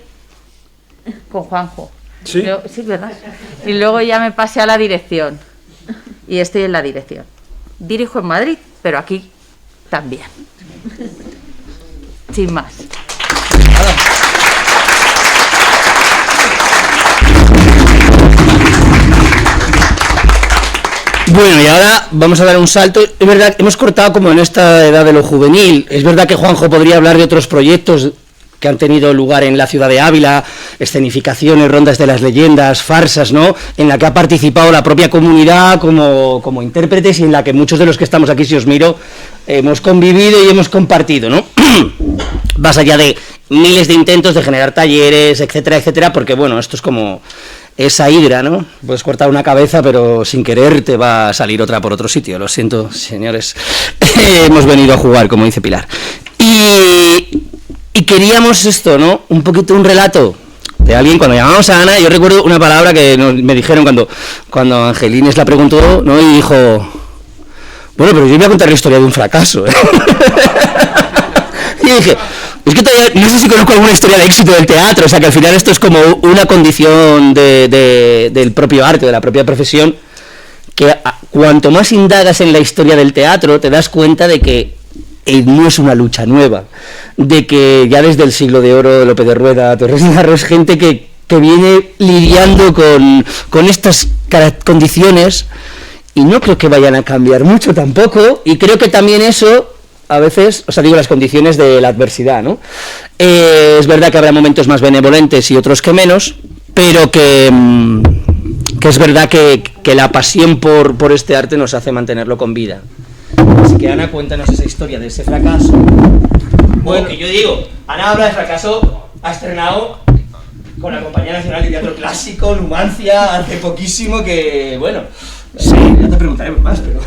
con Juanjo. ¿Sí? Sí, ¿verdad? Y luego ya me pasé a la dirección. Y estoy en la dirección. Dirijo en Madrid, pero aquí también. Sin más. Bueno, y ahora vamos a dar un salto. Es verdad, hemos cortado como en esta edad de lo juvenil. Es verdad que Juanjo podría hablar de otros proyectos que han tenido lugar en la ciudad de Ávila, escenificaciones, rondas de las leyendas, farsas, ¿no?, en la que ha participado la propia comunidad como intérpretes y en la que muchos de los que estamos aquí, si os miro, hemos convivido y hemos compartido, ¿no? Más allá de miles de intentos de generar talleres, etcétera, etcétera, porque, bueno, esto es como esa hidra, ¿no? Puedes cortar una cabeza, pero sin querer te va a salir otra por otro sitio. Lo siento, señores. Hemos venido a jugar, como dice Pilar. Y queríamos esto, ¿no? Un poquito un relato de alguien. Cuando llamamos a Ana, yo recuerdo una palabra que me dijeron cuando Angelines la preguntó, ¿no? Y dijo, bueno, pero yo voy a contar la historia de un fracaso, ¿eh? Y dije, es que todavía no sé si conozco alguna historia de éxito del teatro, o sea que al final esto es como una condición del propio arte, de la propia profesión, que cuanto más indagas en la historia del teatro, te das cuenta de que no es una lucha nueva, de que ya desde el siglo de oro, Lope de Rueda, Torres Narros, gente que viene lidiando con estas condiciones, y no creo que vayan a cambiar mucho tampoco, y creo que también eso a veces, o sea, digo, las condiciones de la adversidad, ¿no? Es verdad que habrá momentos más benevolentes y otros que menos, pero que es verdad que la pasión por este arte nos hace mantenerlo con vida. Así que, Ana, cuéntanos esa historia de ese fracaso. Bueno, que yo digo, Ana habla de fracaso, ha estrenado con la Compañía Nacional de Teatro Clásico, Numancia, hace poquísimo que, bueno, sí, ya te preguntaremos más, pero...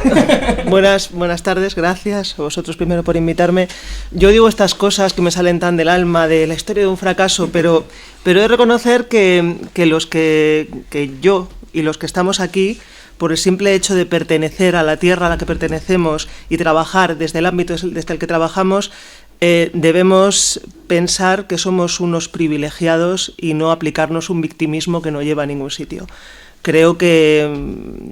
Buenas tardes, gracias a vosotros primero por invitarme. Yo digo estas cosas que me salen tan del alma, de la historia de un fracaso, pero he de reconocer que yo y los que estamos aquí, por el simple hecho de pertenecer a la tierra a la que pertenecemos y trabajar desde el ámbito desde el que trabajamos, debemos pensar que somos unos privilegiados y no aplicarnos un victimismo que no lleva a ningún sitio. Creo que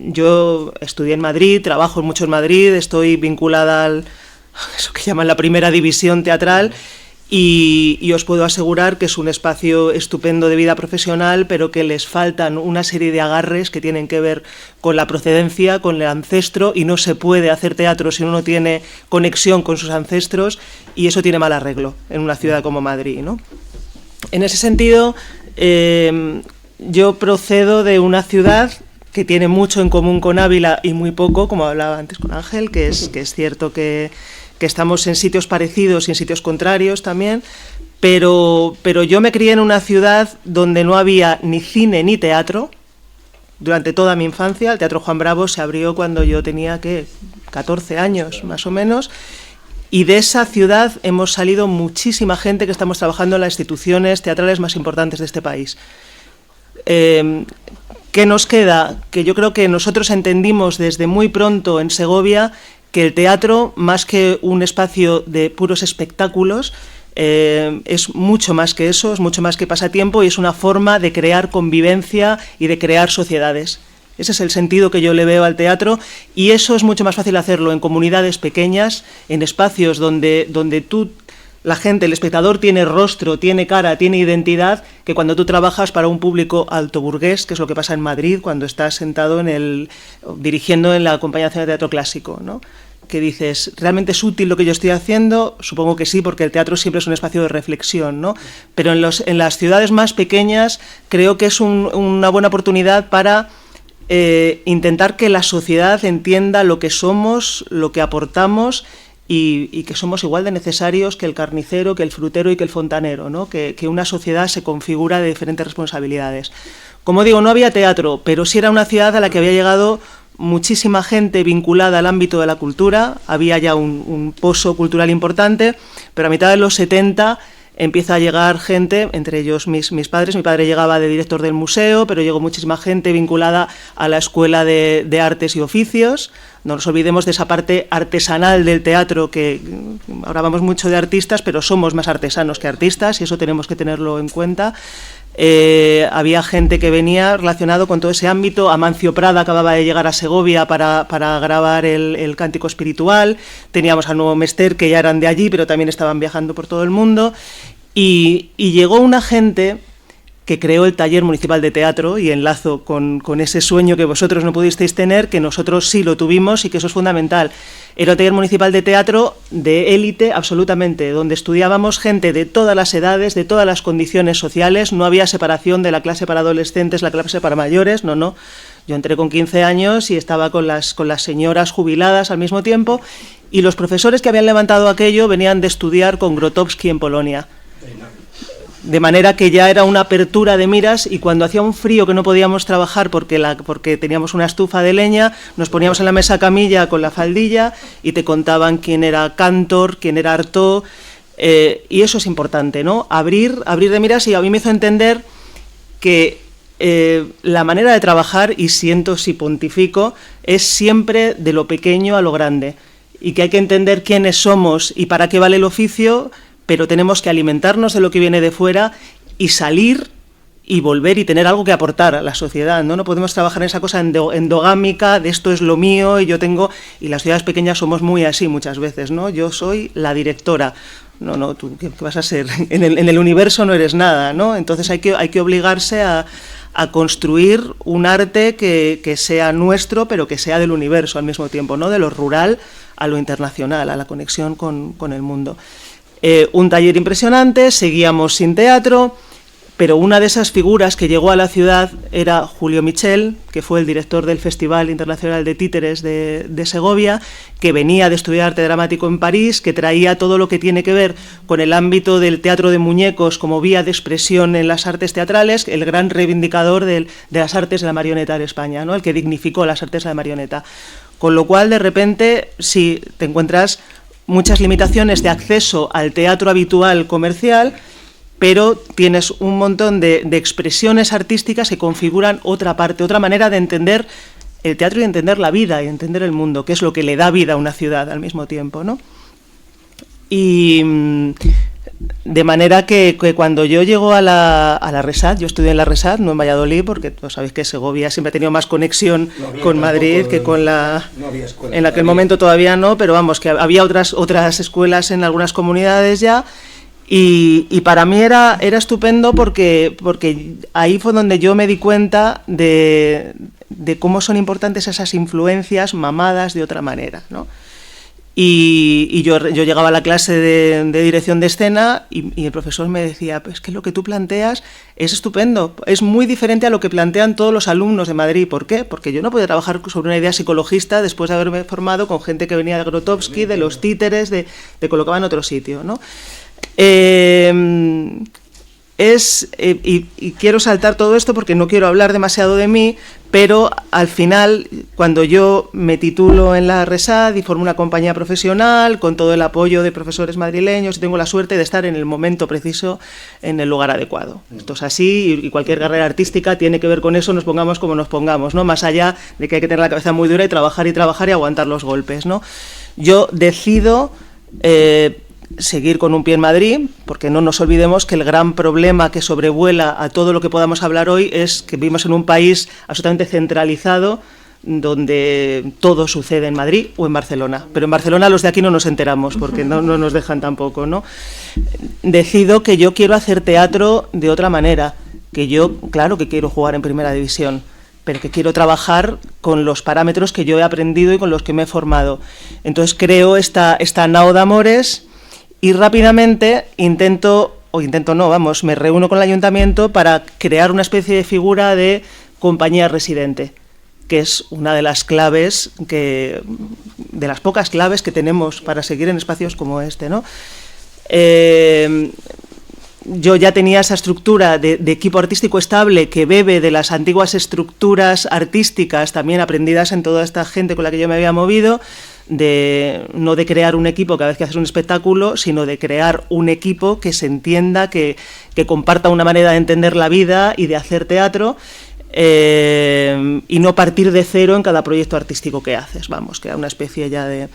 yo estudié en Madrid, trabajo mucho en Madrid, estoy vinculada a eso que llaman la primera división teatral y os puedo asegurar que es un espacio estupendo de vida profesional, pero que les faltan una serie de agarres que tienen que ver con la procedencia, con el ancestro, y no se puede hacer teatro si uno no tiene conexión con sus ancestros, y eso tiene mal arreglo en una ciudad como Madrid, ¿no? En ese sentido, yo procedo de una ciudad que tiene mucho en común con Ávila y muy poco, como hablaba antes con Ángel, que es cierto que estamos en sitios parecidos y en sitios contrarios también, pero yo me crié en una ciudad donde no había ni cine ni teatro. Durante toda mi infancia, el Teatro Juan Bravo se abrió cuando yo tenía, 14 años más o menos, y de esa ciudad hemos salido muchísima gente que estamos trabajando en las instituciones teatrales más importantes de este país. ¿Qué nos queda? Que yo creo que nosotros entendimos desde muy pronto en Segovia que el teatro, más que un espacio de puros espectáculos, es mucho más que eso, es mucho más que pasatiempo y es una forma de crear convivencia y de crear sociedades. Ese es el sentido que yo le veo al teatro, y eso es mucho más fácil hacerlo en comunidades pequeñas, en espacios donde la gente, el espectador, tiene rostro, tiene cara, tiene identidad, que cuando tú trabajas para un público altoburgués, que es lo que pasa en Madrid cuando estás sentado dirigiendo en la Compañía Nacional de Teatro Clásico, ¿no? Que dices, ¿realmente es útil lo que yo estoy haciendo? Supongo que sí, porque el teatro siempre es un espacio de reflexión, ¿no? Pero en las ciudades más pequeñas creo que es una buena oportunidad para intentar que la sociedad entienda lo que somos, lo que aportamos, y que somos igual de necesarios que el carnicero, que el frutero y que el fontanero, ¿no? Que una sociedad se configura de diferentes responsabilidades. Como digo, no había teatro, pero sí era una ciudad a la que había llegado muchísima gente vinculada al ámbito de la cultura. Había ya un pozo cultural importante, pero a mitad de los 70 empieza a llegar gente, entre ellos mis padres. Mi padre llegaba de director del museo, pero llegó muchísima gente vinculada a la Escuela de Artes y Oficios. No nos olvidemos de esa parte artesanal del teatro, que hablamos mucho de artistas, pero somos más artesanos que artistas, y eso tenemos que tenerlo en cuenta. Había gente que venía relacionado con todo ese ámbito. Amancio Prada acababa de llegar a Segovia para grabar el Cántico Espiritual. Teníamos a Nuevo Mester, que ya eran de allí, pero también estaban viajando por todo el mundo. Y llegó una gente que creó el Taller Municipal de Teatro, y enlazo con ese sueño que vosotros no pudisteis tener, que nosotros sí lo tuvimos, y que eso es fundamental. Era el Taller Municipal de Teatro de élite absolutamente, donde estudiábamos gente de todas las edades, de todas las condiciones sociales. No había separación de la clase para adolescentes, la clase para mayores, no. Yo entré con 15 años y estaba con las señoras jubiladas al mismo tiempo, y los profesores que habían levantado aquello venían de estudiar con Grotowski en Polonia. De manera que ya era una apertura de miras, y cuando hacía un frío que no podíamos trabajar porque teníamos una estufa de leña, nos poníamos en la mesa camilla con la faldilla y te contaban quién era Cantor, quién era Artaud, y eso es importante, ¿no? Abrir de miras, y a mí me hizo entender que la manera de trabajar, y siento si pontifico, es siempre de lo pequeño a lo grande, y que hay que entender quiénes somos y para qué vale el oficio, pero tenemos que alimentarnos de lo que viene de fuera y salir y volver y tener algo que aportar a la sociedad, ¿no? No podemos trabajar en esa cosa endogámica de esto es lo mío y yo tengo... Y las ciudades pequeñas somos muy así muchas veces, ¿no? Yo soy la directora. No, ¿tú qué vas a ser? En el universo no eres nada, ¿no? Entonces hay que obligarse a a construir un arte que sea nuestro, pero que sea del universo al mismo tiempo, ¿no? De lo rural a lo internacional, a la conexión con el mundo. Un taller impresionante, seguíamos sin teatro, pero una de esas figuras que llegó a la ciudad era Julio Michel, que fue el director del Festival Internacional de Títeres de Segovia, que venía de estudiar arte dramático en París, que traía todo lo que tiene que ver con el ámbito del teatro de muñecos como vía de expresión en las artes teatrales, el gran reivindicador de las artes de la marioneta en España, ¿no? El que dignificó las artes de la marioneta. Con lo cual, de repente, sí, te encuentras muchas limitaciones de acceso al teatro habitual comercial, pero tienes un montón de expresiones artísticas que configuran otra parte, otra manera de entender el teatro y de entender la vida y de entender el mundo, que es lo que le da vida a una ciudad al mismo tiempo, ¿no? Y de manera que cuando yo llego a la RESAD, yo estudié en la RESAD, no en Valladolid, porque pues, sabéis que Segovia siempre ha tenido más conexión con Madrid que con la... No había escuela. En aquel momento todavía no, pero vamos, que había otras escuelas en algunas comunidades ya. Y para mí era estupendo porque ahí fue donde yo me di cuenta de cómo son importantes esas influencias mamadas de otra manera, ¿no? Y yo llegaba a la clase de dirección de escena y el profesor me decía, pues que lo que tú planteas es estupendo, es muy diferente a lo que plantean todos los alumnos de Madrid. ¿Por qué? Porque yo no podía trabajar sobre una idea psicologista después de haberme formado con gente que venía de Grotowski, de los títeres, de colocaba en otro sitio, ¿no? Y quiero saltar todo esto porque no quiero hablar demasiado de mí, pero al final, cuando yo me titulo en la RESAD y formo una compañía profesional con todo el apoyo de profesores madrileños, tengo la suerte de estar en el momento preciso, en el lugar adecuado. Esto es así y cualquier carrera artística tiene que ver con eso, nos pongamos como nos pongamos, ¿no? Más allá de que hay que tener la cabeza muy dura y trabajar y aguantar los golpes, ¿no? Yo decido seguir con un pie en Madrid, porque no nos olvidemos que el gran problema que sobrevuela a todo lo que podamos hablar hoy es que vivimos en un país absolutamente centralizado, donde todo sucede en Madrid o en Barcelona. Pero en Barcelona los de aquí no nos enteramos, porque no nos dejan tampoco, ¿no? Decido que yo quiero hacer teatro de otra manera, que yo, claro que quiero jugar en Primera División, pero que quiero trabajar con los parámetros que yo he aprendido y con los que me he formado. Entonces creo esta nao de amores. Y rápidamente me reúno con el ayuntamiento para crear una especie de figura de compañía residente, que es una de las claves, de las pocas claves que tenemos para seguir en espacios como este, ¿no? Yo ya tenía esa estructura de equipo artístico estable que bebe de las antiguas estructuras artísticas también aprendidas en toda esta gente con la que yo me había movido, no de crear un equipo cada vez que haces un espectáculo, sino de crear un equipo que se entienda, que comparta una manera de entender la vida y de hacer teatro, y no partir de cero en cada proyecto artístico que haces, vamos, que era una especie ya de...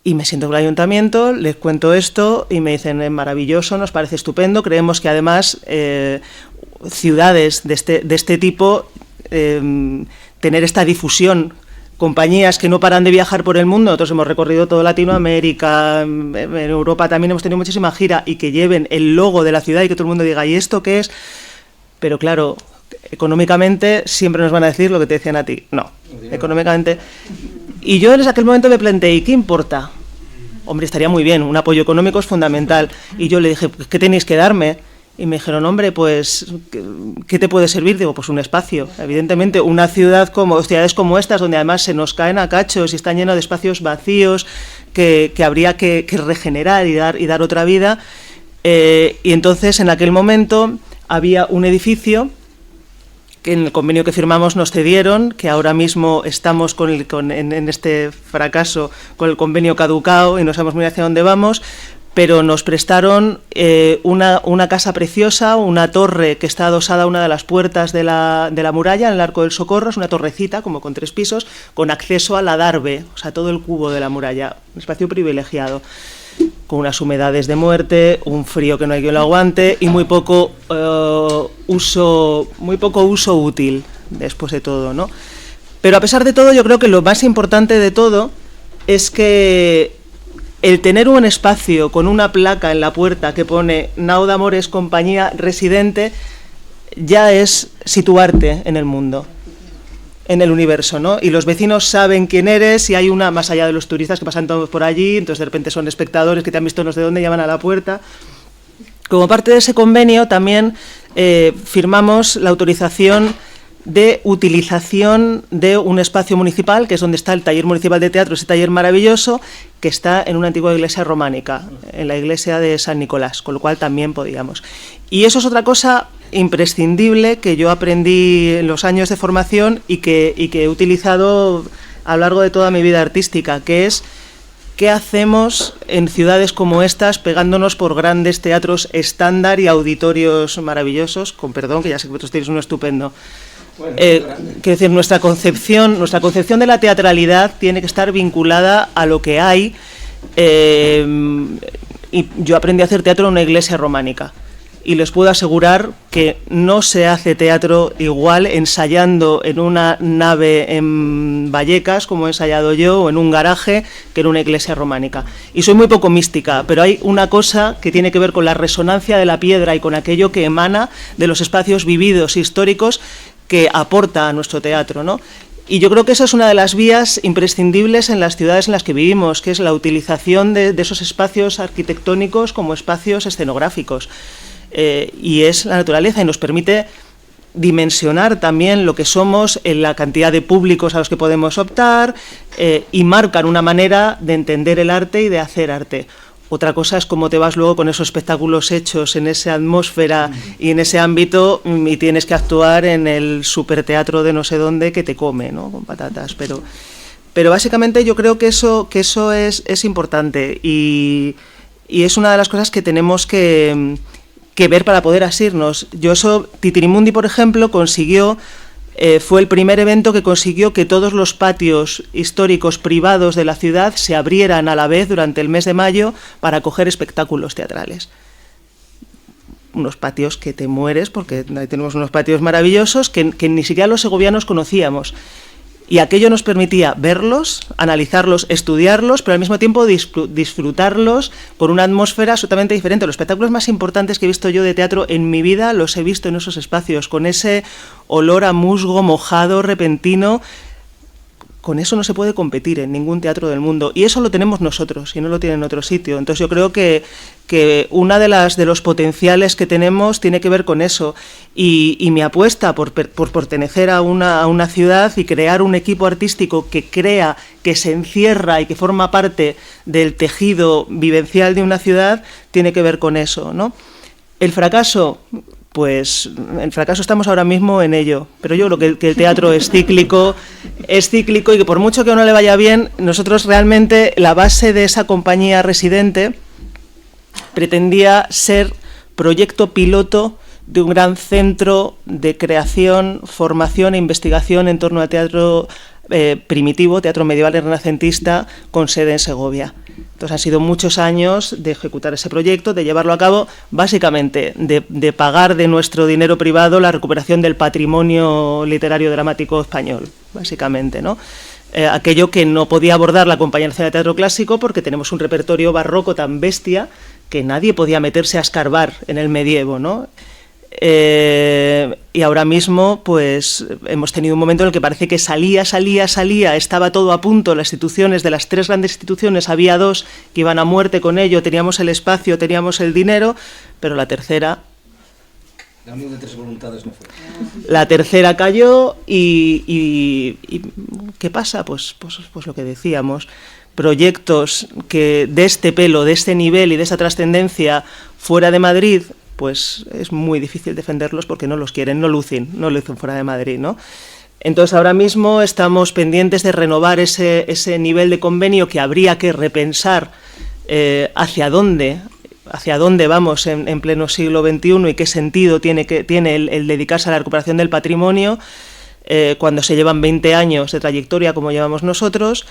Y me siento con el ayuntamiento, les cuento esto y me dicen, es maravilloso, nos parece estupendo, creemos que además ciudades de este tipo, tener esta difusión, compañías que no paran de viajar por el mundo, nosotros hemos recorrido toda Latinoamérica, en Europa también hemos tenido muchísima gira, y que lleven el logo de la ciudad y que todo el mundo diga, ¿y esto qué es? Pero claro, económicamente siempre nos van a decir lo que te decían a ti. No, económicamente... Y yo en aquel momento me planteé, ¿y qué importa? Hombre, estaría muy bien, un apoyo económico es fundamental. Y yo le dije, ¿qué tenéis que darme? Y me dijeron, hombre, pues, ¿qué te puede servir? Digo, pues un espacio. Evidentemente, una ciudades como estas, donde además se nos caen a cachos y están llenos de espacios vacíos que habría que regenerar y dar otra vida. Y entonces, en aquel momento, había un edificio que en el convenio que firmamos nos cedieron, que ahora mismo estamos en este fracaso con el convenio caducado y no sabemos muy hacia dónde vamos, pero nos prestaron una casa preciosa, una torre que está adosada a una de las puertas de la muralla, en el Arco del Socorro, es una torrecita como con 3 pisos, con acceso a la Darbe, o sea, todo el cubo de la muralla, un espacio privilegiado, con unas humedades de muerte, un frío que no hay quien lo aguante y muy poco uso útil después de todo, ¿no? Pero a pesar de todo, yo creo que lo más importante de todo es que el tener un espacio con una placa en la puerta que pone Nao de Amores Compañía Residente ya es situarte en el mundo, en el universo, ¿no? Y los vecinos saben quién eres, y hay una, más allá de los turistas que pasan todos por allí, entonces de repente son espectadores que te han visto no sé dónde, llaman a la puerta. Como parte de ese convenio también firmamos la autorización de utilización de un espacio municipal, que es donde está el taller municipal de teatro, ese taller maravilloso, que está en una antigua iglesia románica, en la iglesia de San Nicolás, con lo cual también podíamos. Y eso es otra cosa imprescindible que yo aprendí en los años de formación y que he utilizado a lo largo de toda mi vida artística, que es qué hacemos en ciudades como estas pegándonos por grandes teatros estándar y auditorios maravillosos, con perdón, que ya sé que vosotros tenéis uno estupendo. Quiero decir, nuestra concepción de la teatralidad tiene que estar vinculada a lo que hay, y yo aprendí a hacer teatro en una iglesia románica, y les puedo asegurar que no se hace teatro igual ensayando en una nave en Vallecas, como he ensayado yo, o en un garaje, que en una iglesia románica. Y soy muy poco mística, pero hay una cosa que tiene que ver con la resonancia de la piedra y con aquello que emana de los espacios vividos, históricos, que aporta a nuestro teatro, ¿no? Y yo creo que esa es una de las vías imprescindibles en las ciudades en las que vivimos, que es la utilización de esos espacios arquitectónicos como espacios escenográficos. Y es la naturaleza, y nos permite dimensionar también lo que somos en la cantidad de públicos a los que podemos optar, y marcan una manera de entender el arte y de hacer arte. Otra cosa es cómo te vas luego con esos espectáculos hechos en esa atmósfera y en ese ámbito, y tienes que actuar en el superteatro de no sé dónde que te come, ¿no?, con patatas. Pero básicamente yo creo que eso es importante, y es una de las cosas que tenemos que ver para poder asirnos. Titirimundi, por ejemplo, fue el primer evento que consiguió que todos los patios históricos privados de la ciudad se abrieran a la vez durante el mes de mayo para acoger espectáculos teatrales. Unos patios que te mueres, porque ahí tenemos unos patios maravillosos que ni siquiera los segovianos conocíamos. Y aquello nos permitía verlos, analizarlos, estudiarlos, pero al mismo tiempo disfrutarlos con una atmósfera absolutamente diferente. Los espectáculos más importantes que he visto yo de teatro en mi vida los he visto en esos espacios, con ese olor a musgo mojado, repentino. Con eso no se puede competir en ningún teatro del mundo, y eso lo tenemos nosotros y no lo tienen en otro sitio. Entonces yo creo que una de los potenciales que tenemos tiene que ver con eso, y mi apuesta por pertenecer a una ciudad y crear un equipo artístico que crea, que se encierra y que forma parte del tejido vivencial de una ciudad tiene que ver con eso, ¿no? El fracaso, pues el fracaso estamos ahora mismo en ello, pero yo creo que el teatro es cíclico, y que por mucho que a uno le vaya bien, nosotros realmente, la base de esa compañía residente pretendía ser proyecto piloto de un gran centro de creación, formación e investigación en torno al teatro primitivo, teatro medieval y renacentista, con sede en Segovia. Entonces han sido muchos años de ejecutar ese proyecto, de llevarlo a cabo, básicamente de pagar de nuestro dinero privado la recuperación del patrimonio literario dramático español, básicamente, ¿no? Aquello que no podía abordar la Compañía Nacional de Teatro Clásico, porque tenemos un repertorio barroco tan bestia que nadie podía meterse a escarbar en el medievo, ¿no? Y ahora mismo pues hemos tenido un momento en el que parece que salía, estaba todo a punto, las instituciones, de las 3 grandes instituciones había 2 que iban a muerte con ello, teníamos el espacio, teníamos el dinero, pero la tercera... La unión de 3 voluntades no fue. La tercera cayó y ¿qué pasa? Pues lo que decíamos, proyectos que de este pelo, de este nivel y de esa trascendencia fuera de Madrid, pues es muy difícil defenderlos porque no los quieren, no lucen fuera de Madrid, ¿no? Entonces ahora mismo estamos pendientes de renovar ese nivel de convenio, que habría que repensar hacia dónde vamos en pleno siglo XXI y qué sentido tiene el dedicarse a la recuperación del patrimonio cuando se llevan 20 años de trayectoria como llevamos nosotros.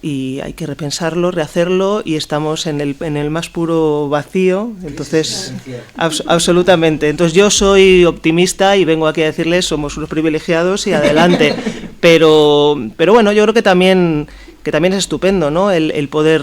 Y hay que repensarlo, rehacerlo, y estamos en el más puro vacío. Entonces, absolutamente. Entonces yo soy optimista y vengo aquí a decirles somos unos privilegiados y adelante. Pero bueno, yo creo que también que también es estupendo, ¿no? El poder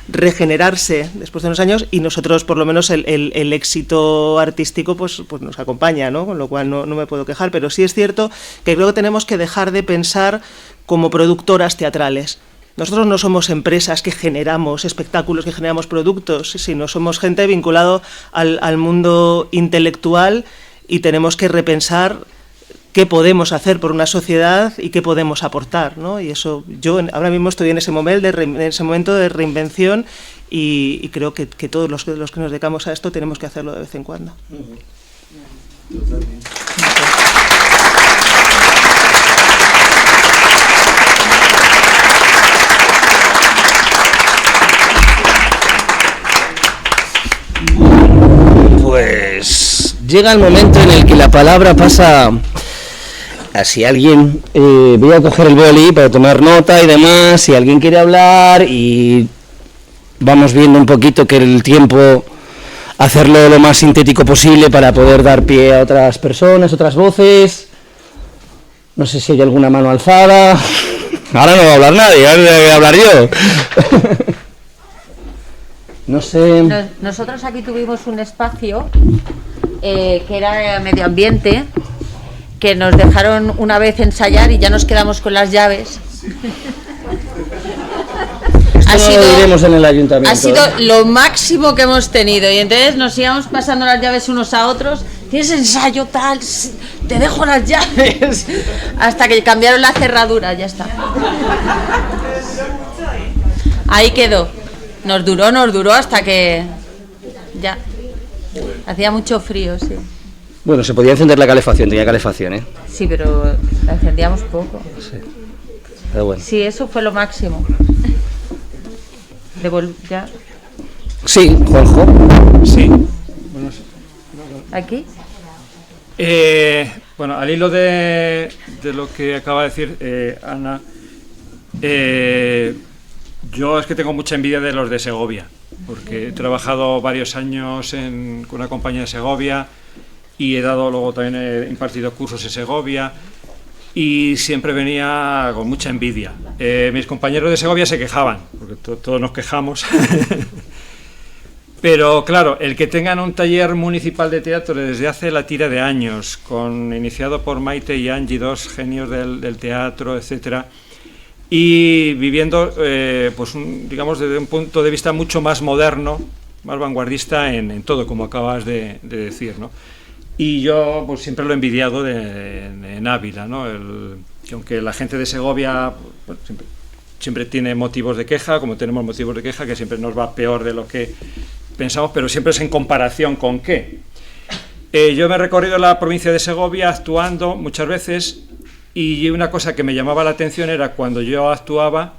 regenerarse después de unos años, y nosotros, por lo menos, el éxito artístico pues nos acompaña, ¿no? Con lo cual no me puedo quejar, pero sí es cierto que creo que tenemos que dejar de pensar como productoras teatrales. Nosotros no somos empresas que generamos espectáculos, que generamos productos, sino somos gente vinculada al mundo intelectual, y tenemos que repensar qué podemos hacer por una sociedad y qué podemos aportar, ¿no? Y eso, yo ahora mismo estoy en ese momento de reinvención, y creo que todos los que nos dedicamos a esto tenemos que hacerlo de vez en cuando. Pues llega el momento en el que la palabra pasa a si alguien, voy a coger el boli para tomar nota y demás, si alguien quiere hablar, y vamos viendo un poquito que el tiempo, hacerlo lo más sintético posible para poder dar pie a otras personas, otras voces. No sé si hay alguna mano alzada. Ahora no va a hablar nadie, ahora voy a hablar yo. No sé. Nosotros aquí tuvimos un espacio que era medio ambiente, que nos dejaron una vez ensayar y ya nos quedamos con las llaves. Esto lo diremos en el ayuntamiento. Ha sido lo máximo que hemos tenido, y entonces nos íbamos pasando las llaves unos a otros. Tienes ensayo tal, te dejo las llaves, hasta que cambiaron la cerradura, ya está. Ahí quedó. Nos duró hasta que ya. Hacía mucho frío, sí. Bueno, se podía encender la calefacción, tenía calefacción, ¿eh? Sí, pero la encendíamos poco. Sí. Pero bueno. Sí, eso fue lo máximo. Ya. Sí, Juanjo. Sí. ¿Aquí? Bueno, al hilo de lo que acaba de decir Ana, yo es que tengo mucha envidia de los de Segovia, porque he trabajado varios años con una compañía de Segovia, y luego también he impartido cursos en Segovia, y siempre venía con mucha envidia. Mis compañeros de Segovia se quejaban, porque todos nos quejamos. Pero claro, el que tengan un taller municipal de teatro desde hace la tira de años, iniciado por Maite y Angie, dos genios del teatro, etcétera, y viviendo, digamos, desde un punto de vista mucho más moderno, más vanguardista en todo, como acabas de decir, ¿no? Y yo pues siempre lo he envidiado en Ávila, ¿no? Que aunque la gente de Segovia siempre tiene motivos de queja, como tenemos motivos de queja, que siempre nos va peor de lo que pensamos, pero siempre es en comparación con qué. Yo me he recorrido la provincia de Segovia actuando muchas veces, y una cosa que me llamaba la atención era cuando yo actuaba,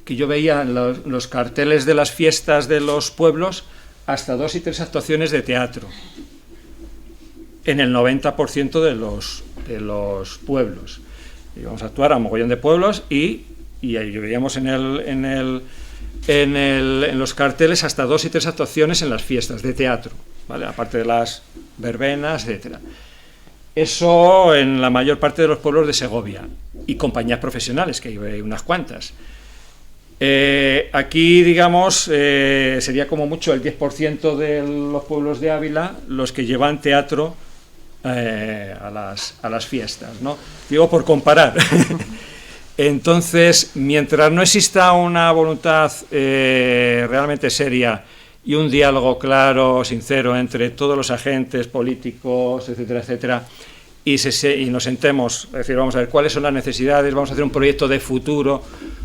que yo veía los carteles de las fiestas de los pueblos hasta 2 y 3 actuaciones de teatro en el 90% de los pueblos. Íbamos a actuar a un mogollón de pueblos, y ahí veíamos en los carteles hasta 2 y 3 actuaciones en las fiestas de teatro, ¿vale? Aparte de las verbenas, etcétera. Eso en la mayor parte de los pueblos de Segovia, y compañías profesionales, que hay unas cuantas. Aquí, digamos, sería como mucho el 10% de los pueblos de Ávila los que llevan teatro a las fiestas, ¿no? Digo por comparar. Entonces, mientras no exista una voluntad realmente seria y un diálogo claro, sincero, entre todos los agentes políticos, etcétera, etcétera, y nos sentemos, es decir, vamos a ver cuáles son las necesidades, vamos a hacer un proyecto de futuro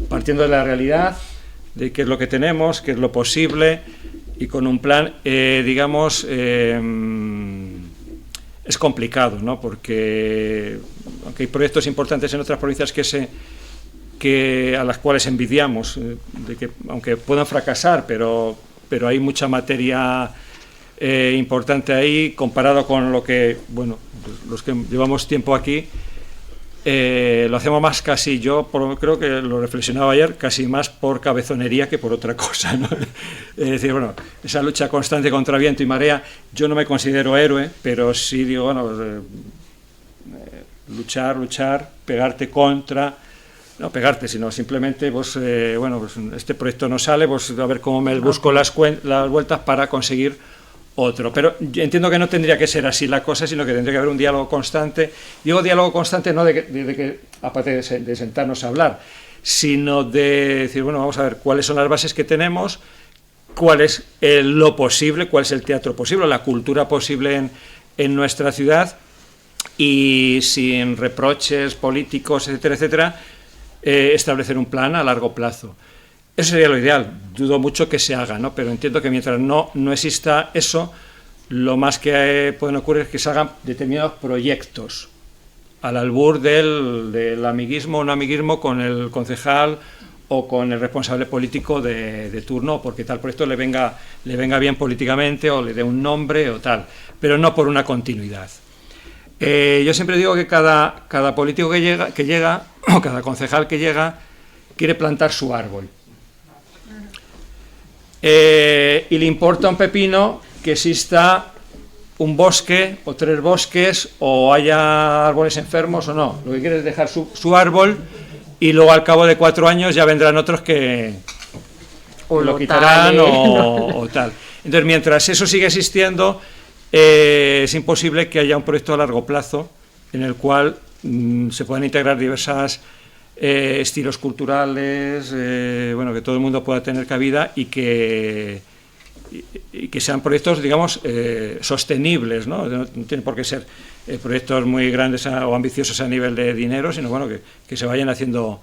partiendo de la realidad, de qué es lo que tenemos, qué es lo posible, y con un plan, digamos, es complicado, ¿no? Porque aunque hay proyectos importantes en otras provincias a las cuales envidiamos, de que aunque puedan fracasar, pero hay mucha materia importante ahí, comparado con lo que, bueno, los que llevamos tiempo aquí, lo hacemos más casi, creo que lo reflexionaba ayer, casi más por cabezonería que por otra cosa, ¿no? Es decir, bueno, esa lucha constante contra viento y marea, yo no me considero héroe, pero sí digo, bueno, luchar, pegarte contra, no pegarte, sino simplemente, pues, bueno, pues este proyecto no sale, pues a ver cómo me busco las vueltas para conseguir otro. Pero yo entiendo que no tendría que ser así la cosa, sino que tendría que haber un diálogo constante. Digo diálogo constante no de que aparte de sentarnos a hablar, sino de decir, bueno, vamos a ver cuáles son las bases que tenemos, cuál es lo posible, cuál es el teatro posible, la cultura posible en nuestra ciudad, y sin reproches políticos, etcétera, etcétera, establecer un plan a largo plazo. Eso sería lo ideal. Dudo mucho que se haga, ¿no? Pero entiendo que mientras no exista eso, lo más que pueden ocurrir es que se hagan determinados proyectos al albur del amiguismo o no amiguismo con el concejal o con el responsable político de turno, porque tal proyecto le venga bien políticamente o le dé un nombre o tal, pero no por una continuidad. Yo siempre digo que cada político que llega o cada concejal que llega quiere plantar su árbol. Y le importa un pepino que exista un bosque o 3 bosques o haya árboles enfermos o no. Lo que quiere es dejar su árbol, y luego al cabo de 4 años ya vendrán otros que lo quitarán o tal. Entonces, mientras eso sigue existiendo, es imposible que haya un proyecto a largo plazo en el cual se puedan integrar diversas estilos culturales, bueno, que todo el mundo pueda tener cabida y que sean proyectos, digamos, sostenibles, ¿no? No tienen por qué ser proyectos muy grandes o ambiciosos a nivel de dinero, sino bueno, que se vayan haciendo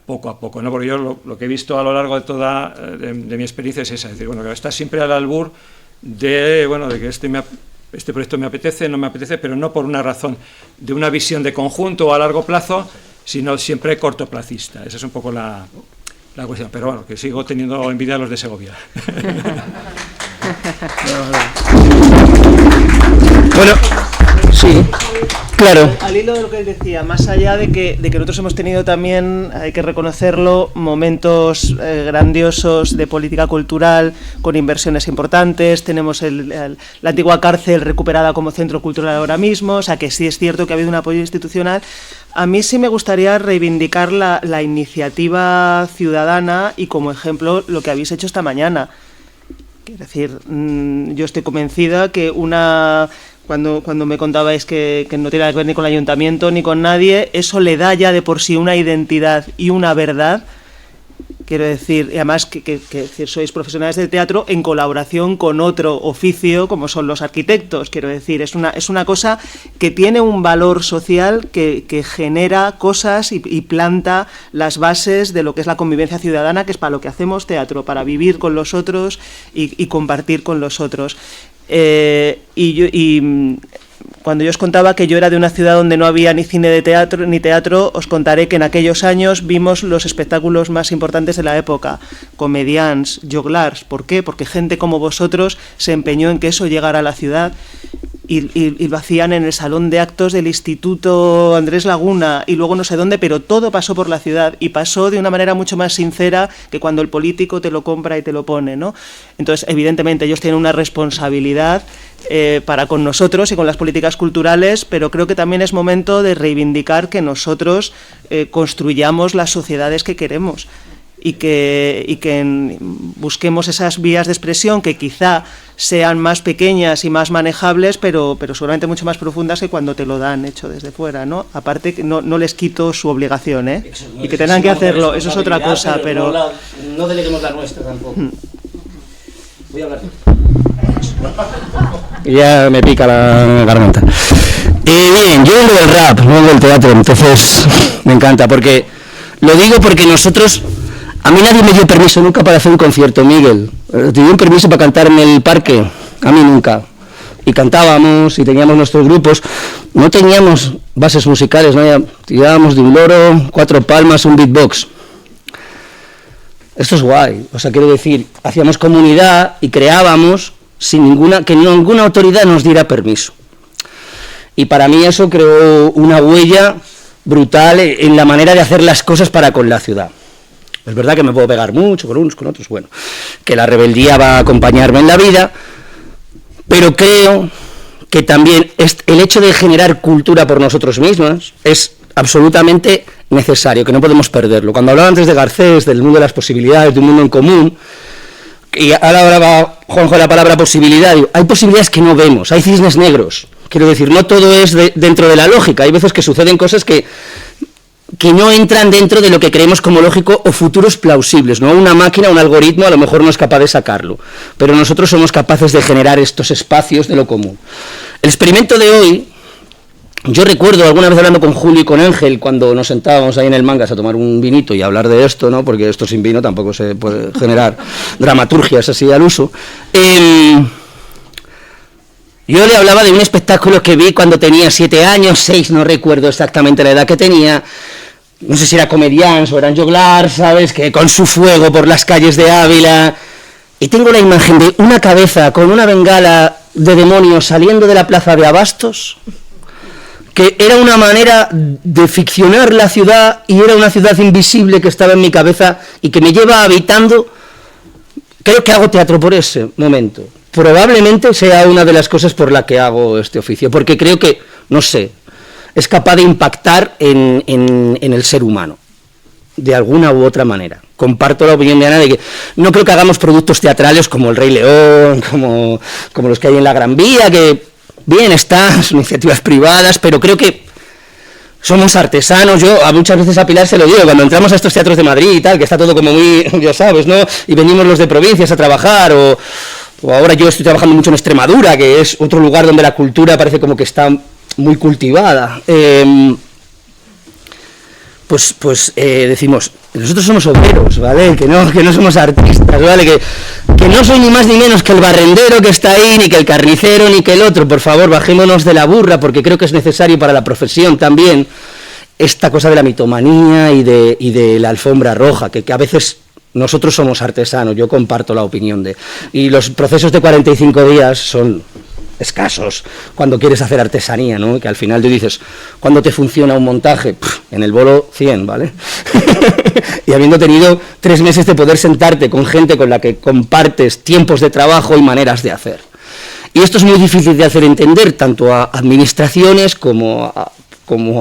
poco a poco, ¿no? Porque yo lo que he visto a lo largo de mi experiencia es esa, es decir, bueno, que está siempre al albur de que este proyecto me apetece, no me apetece, pero no por una razón de una visión de conjunto o a largo plazo, sino siempre cortoplacista. Esa es un poco la cuestión. Pero bueno, que sigo teniendo envidia a los de Segovia. Bueno, sí, claro. Al hilo de lo que él decía, más allá de que nosotros hemos tenido también, hay que reconocerlo, momentos grandiosos de política cultural con inversiones importantes, tenemos la antigua cárcel recuperada como centro cultural ahora mismo, o sea que sí es cierto que ha habido un apoyo institucional. A mí sí me gustaría reivindicar la iniciativa ciudadana y como ejemplo lo que habéis hecho esta mañana. Quiero decir, yo estoy convencida que cuando me contabais que no tiene que ver ni con el ayuntamiento ni con nadie, eso le da ya de por sí una identidad y una verdad. Quiero decir, y además que sois profesionales del teatro en colaboración con otro oficio como son los arquitectos. Quiero decir, es una cosa que tiene un valor social que genera cosas y planta las bases de lo que es la convivencia ciudadana, que es para lo que hacemos teatro, para vivir con los otros y compartir con los otros. Cuando yo os contaba que yo era de una ciudad donde no había ni cine de teatro ni teatro, os contaré que en aquellos años vimos los espectáculos más importantes de la época, comedians, joglars. ¿Por qué? Porque gente como vosotros se empeñó en que eso llegara a la ciudad y lo hacían en el salón de actos del Instituto Andrés Laguna y luego no sé dónde, pero todo pasó por la ciudad y pasó de una manera mucho más sincera que cuando el político te lo compra y te lo pone, ¿no? Entonces, evidentemente, ellos tienen una responsabilidad para con nosotros y con las políticas culturales, pero creo que también es momento de reivindicar que nosotros construyamos las sociedades que queremos y que busquemos esas vías de expresión que quizá sean más pequeñas y más manejables, pero seguramente mucho más profundas que cuando te lo dan hecho desde fuera, ¿no? Aparte, no les quito su obligación, ¿eh? No, y que tengan que hacerlo, eso es otra cosa, pero... No deleguemos la nuestra tampoco. Voy a hablar. Ya me pica la garganta. Bien, yo vengo del rap, no vengo del teatro, entonces me encanta, porque lo digo porque nosotros... A mí nadie me dio permiso nunca para hacer un concierto, Miguel. ¿Te dio un permiso para cantar en el parque? A mí nunca. Y cantábamos y teníamos nuestros grupos. No teníamos bases musicales, ¿no? Tirábamos de un loro, 4 palmas, un beatbox. Esto es guay. O sea, quiero decir, hacíamos comunidad y creábamos sin que ninguna autoridad nos diera permiso. Y para mí eso creó una huella brutal en la manera de hacer las cosas para con la ciudad. Es verdad que me puedo pegar mucho con unos, con otros, bueno, que la rebeldía va a acompañarme en la vida, pero creo que también el hecho de generar cultura por nosotros mismos es absolutamente necesario, que no podemos perderlo. Cuando hablaba antes de Garcés, del mundo de las posibilidades, de un mundo en común, y ahora hablaba Juanjo de la palabra posibilidad, digo, hay posibilidades que no vemos, hay cisnes negros. Quiero decir, no todo es dentro de la lógica, hay veces que suceden cosas que no entran dentro de lo que creemos como lógico o futuros plausibles, ¿no? Una máquina, un algoritmo a lo mejor no es capaz de sacarlo, pero nosotros somos capaces de generar estos espacios de lo común. El experimento de hoy, yo recuerdo alguna vez hablando con Julio y con Ángel, cuando nos sentábamos ahí en el Mangas a tomar un vinito y a hablar de esto, ¿no? Porque esto sin vino tampoco se puede generar dramaturgias así al uso. Yo le hablaba de un espectáculo que vi cuando tenía 7 años, 6, no recuerdo exactamente la edad que tenía. No sé si era Comedians o eran Joglars, ¿sabes? Que con su fuego por las calles de Ávila. Y tengo la imagen de una cabeza con una bengala de demonios saliendo de la plaza de Abastos, que era una manera de ficcionar la ciudad y era una ciudad invisible que estaba en mi cabeza y que me lleva habitando. Creo que hago teatro por ese momento. Probablemente sea una de las cosas por la que hago este oficio, porque creo que, no sé, es capaz de impactar en el ser humano, de alguna u otra manera. Comparto la opinión de Ana de que no creo que hagamos productos teatrales como El Rey León, como los que hay en la Gran Vía, que bien están, son iniciativas privadas, pero creo que somos artesanos. Yo muchas veces a Pilar se lo digo, cuando entramos a estos teatros de Madrid y tal, que está todo como muy, ya sabes, ¿no? Y venimos los de provincias a trabajar, o ahora yo estoy trabajando mucho en Extremadura, que es otro lugar donde la cultura parece como que está muy cultivada. Decimos, nosotros somos obreros, ¿vale? Que no somos artistas, ¿vale? Que no soy ni más ni menos que el barrendero que está ahí, ni que el carnicero, ni que el otro. Por favor, bajémonos de la burra, porque creo que es necesario para la profesión también esta cosa de la mitomanía y de la alfombra roja, que a veces nosotros somos artesanos. Yo comparto la opinión y los procesos de 45 días son escasos cuando quieres hacer artesanía, ¿no? Que al final tú dices, ¿cuándo te funciona un montaje? En el bolo 100, ¿vale? Y habiendo tenido 3 meses de poder sentarte con gente con la que compartes tiempos de trabajo y maneras de hacer. Y esto es muy difícil de hacer entender, tanto a administraciones como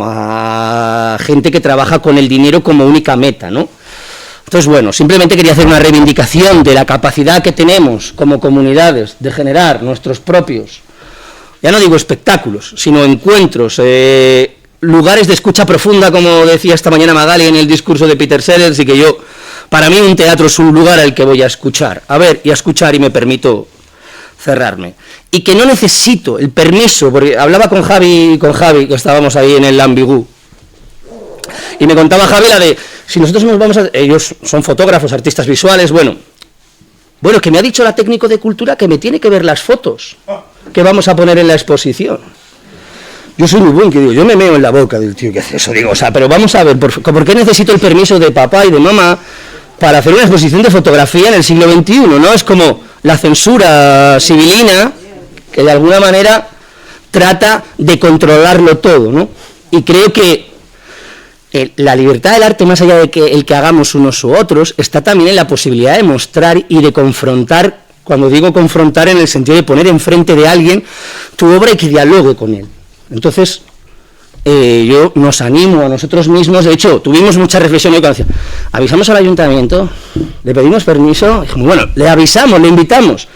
a gente que trabaja con el dinero como única meta, ¿no? Entonces, bueno, simplemente quería hacer una reivindicación de la capacidad que tenemos como comunidades de generar nuestros propios, ya no digo espectáculos, sino encuentros, lugares de escucha profunda, como decía esta mañana Magali en el discurso de Peter Sellers, y que para mí un teatro es un lugar al que voy a escuchar, y me permito cerrarme. Y que no necesito el permiso, porque hablaba con Javi, que estábamos ahí en el Ambigú, y me contaba Javi la de, si nosotros nos vamos a... Ellos son fotógrafos, artistas visuales, bueno, que me ha dicho la técnico de cultura que me tiene que ver las fotos que vamos a poner en la exposición. Yo soy muy buen, que digo, yo me meo en la boca del tío que hace eso, digo, pero vamos a ver, ¿por qué necesito el permiso de papá y de mamá para hacer una exposición de fotografía en el siglo XXI, ¿no? Es como la censura civilina, que de alguna manera trata de controlarlo todo, ¿no? Y creo que la libertad del arte, más allá de que el que hagamos unos u otros, está también en la posibilidad de mostrar y de confrontar, cuando digo confrontar en el sentido de poner enfrente de alguien tu obra y que dialogue con él. Entonces, yo nos animo a nosotros mismos. De hecho, tuvimos mucha reflexión hoy cuando decía, avisamos al ayuntamiento, le pedimos permiso, dijimos, bueno, le avisamos, le invitamos,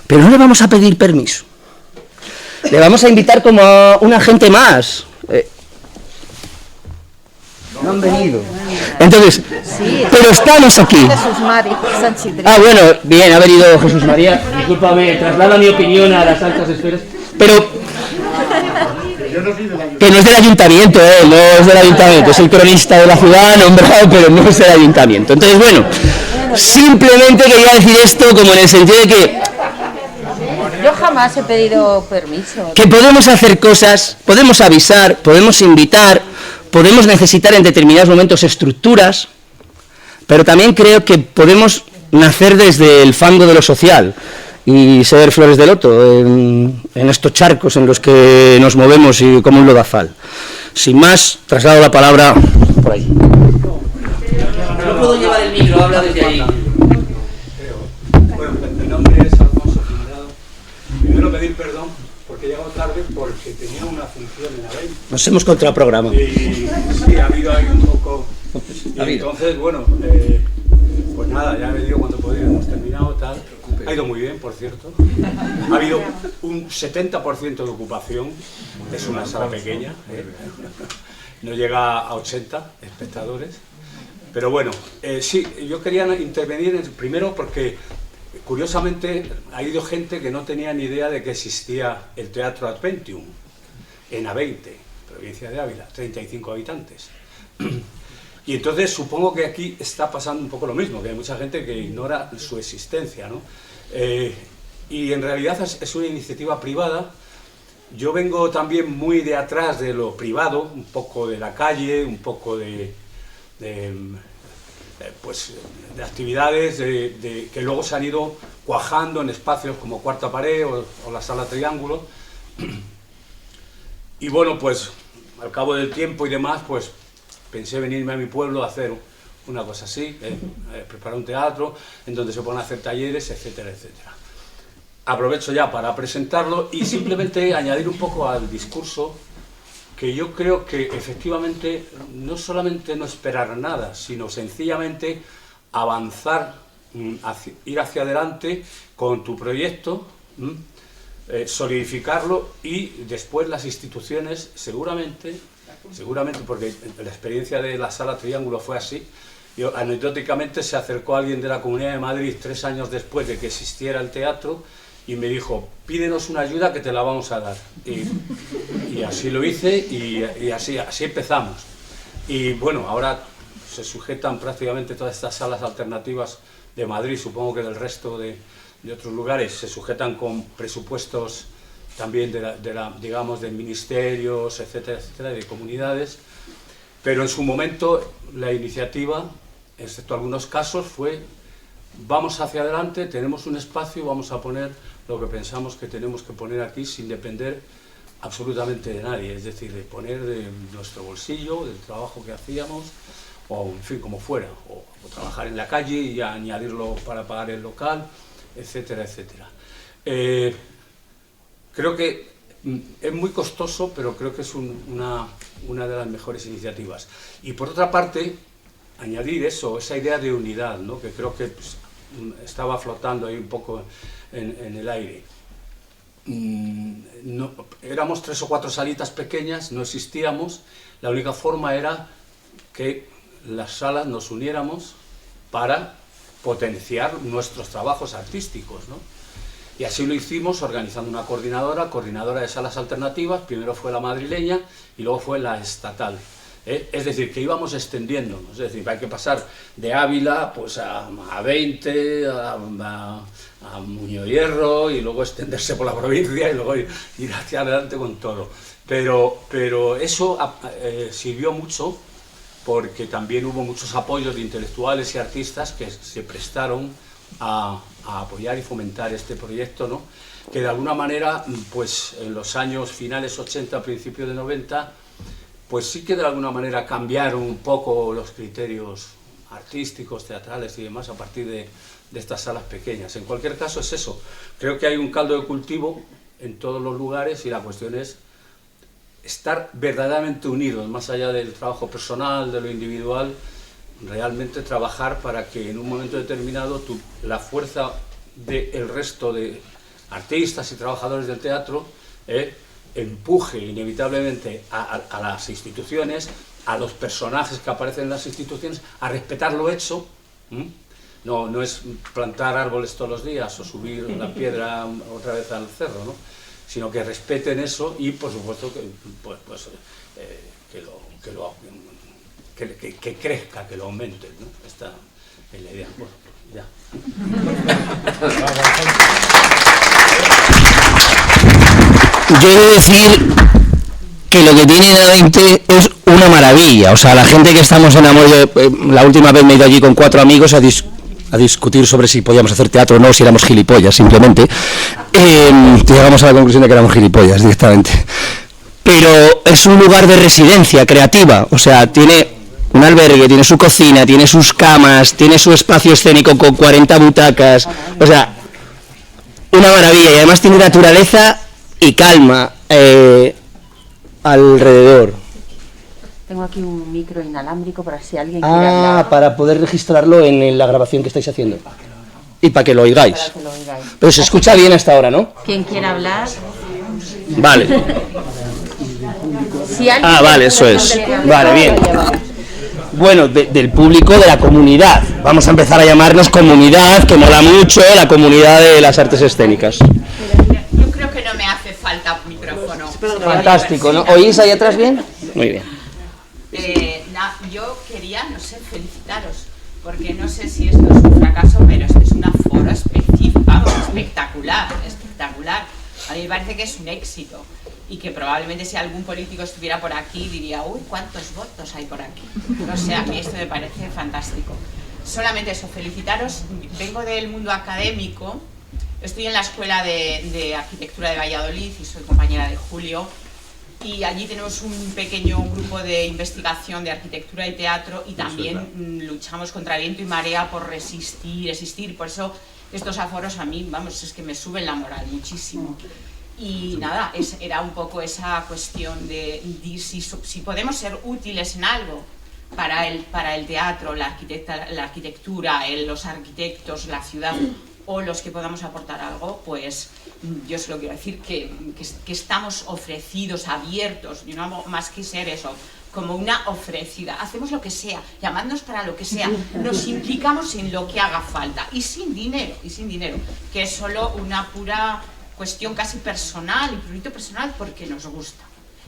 pero no le vamos a pedir permiso, le vamos a invitar como a una gente más. No han venido. Entonces, sí, pero estamos aquí. Jesús María Sánchez. Bueno, bien, ha venido Jesús María. Discúlpame, traslada mi opinión a las altas esferas. Pero que no es del ayuntamiento, no es del ayuntamiento, es el cronista de la ciudad nombrado, pero no es del ayuntamiento. Entonces, bueno, simplemente quería decir esto como en el sentido de que yo jamás he pedido permiso. Que podemos hacer cosas, podemos avisar, podemos invitar, podemos necesitar en determinados momentos estructuras, pero también creo que podemos nacer desde el fango de lo social y ser flores de loto en estos charcos en los que nos movemos y como un lodazal. Sin más, traslado la palabra por ahí. No puedo llevar el micro, habla desde ahí. Bueno, mi nombre es Alfonso Pindado. Primero pedir perdón porque he llegado tarde porque tenía una función en Abel. Nos hemos contraprogramado. Y sí, ha habido ahí un poco... Y entonces, bueno, pues nada, ya me digo cuando podía, hemos terminado, tal. Ha ido muy bien, por cierto. Ha habido un 70% de ocupación, es una sala pequeña, no llega a 80 espectadores. Pero bueno, sí, yo quería intervenir primero porque, curiosamente, ha ido gente que no tenía ni idea de que existía el Teatro Adventium en A20, provincia de Ávila, 35 habitantes. Y entonces supongo que aquí está pasando un poco lo mismo, que hay mucha gente que ignora su existencia, ¿no? Y en realidad es una iniciativa privada. Yo vengo también muy de atrás de lo privado, un poco de la calle, un poco de actividades que luego se han ido cuajando en espacios como Cuarta Pared o la Sala Triángulo. Y bueno, pues al cabo del tiempo y demás, pues pensé venirme a mi pueblo a hacer una cosa así, preparar un teatro en donde se puedan hacer talleres, etcétera, etcétera. Aprovecho ya para presentarlo y simplemente añadir un poco al discurso que yo creo que efectivamente no solamente no esperar nada, sino sencillamente avanzar, ir hacia adelante con tu proyecto, solidificarlo y después las instituciones seguramente, porque la experiencia de la Sala Triángulo fue así. Yo, anecdóticamente se acercó alguien de la Comunidad de Madrid 3 años después de que existiera el teatro y me dijo, pídenos una ayuda que te la vamos a dar. Y así lo hice y así empezamos. Y bueno, ahora se sujetan prácticamente todas estas salas alternativas de Madrid, supongo que del resto de otros lugares, se sujetan con presupuestos también digamos, de ministerios, etcétera, etcétera, de comunidades. Pero en su momento la iniciativa, excepto algunos casos, fue vamos hacia adelante, tenemos un espacio, vamos a poner lo que pensamos que tenemos que poner aquí sin depender absolutamente de nadie, es decir, de poner de nuestro bolsillo, del trabajo que hacíamos, o en fin, como fuera, o trabajar en la calle y añadirlo para pagar el local, etcétera, etcétera. Creo que es muy costoso, pero creo que es una de las mejores iniciativas. Y por otra parte, añadir esa idea de unidad, ¿no? Que creo que pues, estaba flotando ahí un poco en el aire. No, éramos 3 o 4 salitas pequeñas, no existíamos, la única forma era que las salas nos uniéramos para potenciar nuestros trabajos artísticos, ¿no? Y así lo hicimos organizando una coordinadora de salas alternativas, primero fue la madrileña y luego fue la estatal. Es decir, que íbamos extendiéndonos, es decir, hay que pasar de Ávila pues, a 20, a Muñoz Hierro y luego extenderse por la provincia y luego ir hacia adelante con todo. Pero eso sirvió mucho porque también hubo muchos apoyos de intelectuales y artistas que se prestaron a apoyar y fomentar este proyecto, ¿no? Que de alguna manera, pues en los años finales 80, principios de 90, pues sí que de alguna manera cambiaron un poco los criterios artísticos, teatrales y demás a partir de estas salas pequeñas. En cualquier caso es eso, creo que hay un caldo de cultivo en todos los lugares y la cuestión es estar verdaderamente unidos, más allá del trabajo personal, de lo individual, realmente trabajar para que en un momento determinado la fuerza del resto de artistas y trabajadores del teatro empuje inevitablemente a las instituciones, a los personajes que aparecen en las instituciones, a respetar lo hecho. No es plantar árboles todos los días o subir una piedra otra vez al cerro, ¿no? Sino que respeten eso y, por supuesto, que crezca, que lo aumenten, ¿no? Esta es la idea. Bueno, ya. Yo he de decir que lo que tiene A20 es una maravilla. O sea, la gente que estamos en Amor, la última vez me he ido allí con 4 amigos a discutir sobre si podíamos hacer teatro o no, si éramos gilipollas, simplemente. Llegamos a la conclusión de que éramos gilipollas directamente. Pero es un lugar de residencia creativa, o sea, tiene un albergue, tiene su cocina, tiene sus camas, tiene su espacio escénico con 40 butacas, o sea, una maravilla, y además tiene naturaleza y calma alrededor. Tengo aquí un micro inalámbrico para si alguien quiere hablar. Para poder registrarlo en la grabación que estáis haciendo. Y para que lo oigáis. Para que lo oigáis. Pero se escucha bien hasta ahora, ¿no? ¿Quién quiere hablar? Vale. Si alguien Vale, eso es. Vale, bien. Bueno, del público, de la comunidad. Vamos a empezar a llamarnos comunidad, que mola mucho, la comunidad de las artes escénicas. Yo creo que no me hace falta un micrófono. Fantástico, ¿no? ¿Oís ahí atrás bien? Muy bien. Yo quería, no sé, felicitaros, porque no sé si esto es un fracaso, pero es un aforo específico, vamos, espectacular. A mí me parece que es un éxito y que probablemente si algún político estuviera por aquí diría, uy, ¿cuántos votos hay por aquí? No sé, a mí esto me parece fantástico. Solamente eso, felicitaros. Vengo del mundo académico, estoy en la Escuela de Arquitectura de Valladolid y soy compañera de Julio. Y allí tenemos un pequeño grupo de investigación de arquitectura y teatro y también luchamos contra viento y marea por resistir. Por eso estos aforos a mí, vamos, es que me suben la moral muchísimo. Y nada, era un poco esa cuestión de si podemos ser útiles en algo para el teatro, la arquitectura, los arquitectos, la ciudad, o los que podamos aportar algo, pues yo solo quiero decir que estamos ofrecidos, abiertos, y no hago más que ser eso, como una ofrecida. Hacemos lo que sea, llamadnos para lo que sea, nos implicamos en lo que haga falta, y sin dinero, que es solo una pura cuestión casi personal, y prurito personal, porque nos gusta,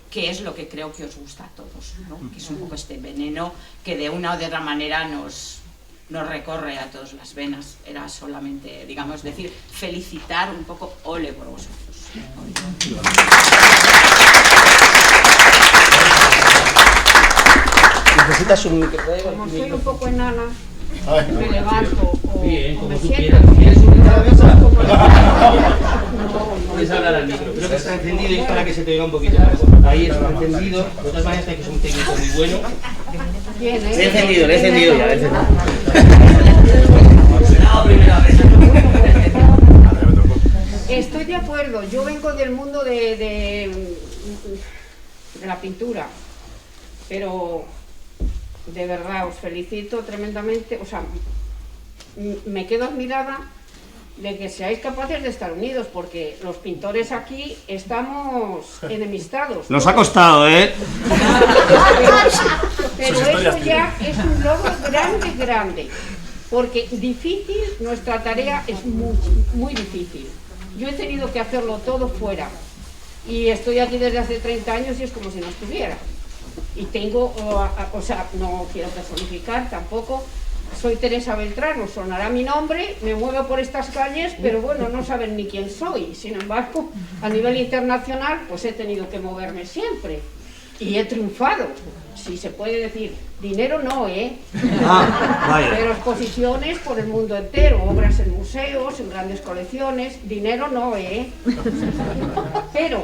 que es lo que creo que os gusta a todos, ¿no? Que es un poco este veneno que de una o de otra manera nos recorre a todas las venas. Era solamente, digamos, decir, felicitar un poco, ole por vosotros. ¿Necesitas un micrófono? Como soy un poco enana, me levanto o me tú siento. Puedes hablar al micro. Creo que está encendido y es para que se te oiga un poquito mejor. Ahí está encendido. De todas maneras, que es un técnico muy bueno. Bien, Le he encendido ya, Estoy de acuerdo, yo vengo del mundo de la pintura, pero de verdad os felicito tremendamente, o sea, me quedo admirada de que seáis capaces de estar unidos, porque los pintores aquí estamos enemistados. Nos ha costado, ¿eh? Pero eso ya es un logro grande, porque difícil, nuestra tarea es muy difícil. Yo he tenido que hacerlo todo fuera, y estoy aquí desde hace 30 años y es como si no estuviera. Y tengo, o sea, no quiero personificar tampoco, soy Teresa Beltrán, os sonará mi nombre, me muevo por estas calles, pero bueno, no saben ni quién soy. Sin embargo, a nivel internacional, pues he tenido que moverme siempre. Y he triunfado, si se puede decir. Dinero no, pero exposiciones por el mundo entero, obras en museos, en grandes colecciones. Dinero no, Pero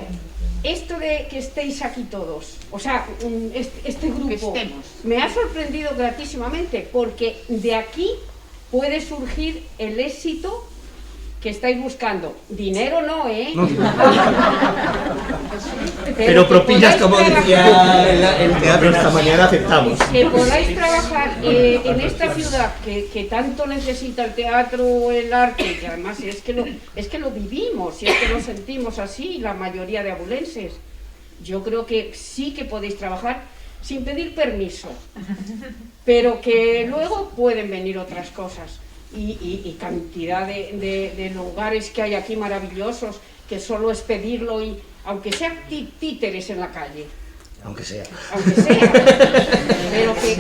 esto de que estéis aquí todos, o sea, este grupo, me ha sorprendido gratísimamente, porque de aquí puede surgir el éxito que estáis buscando. Dinero no, Pero propillas, como decía el teatro esta mañana, aceptamos. Que podáis trabajar en esta ciudad que tanto necesita el teatro, el arte, que además es que lo vivimos y es que lo sentimos así, la mayoría de abulenses. Yo creo que sí que podéis trabajar sin pedir permiso, pero que luego pueden venir otras cosas. Y cantidad de lugares que hay aquí maravillosos, que solo es pedirlo, y aunque sean títeres en la calle, aunque sea, pero que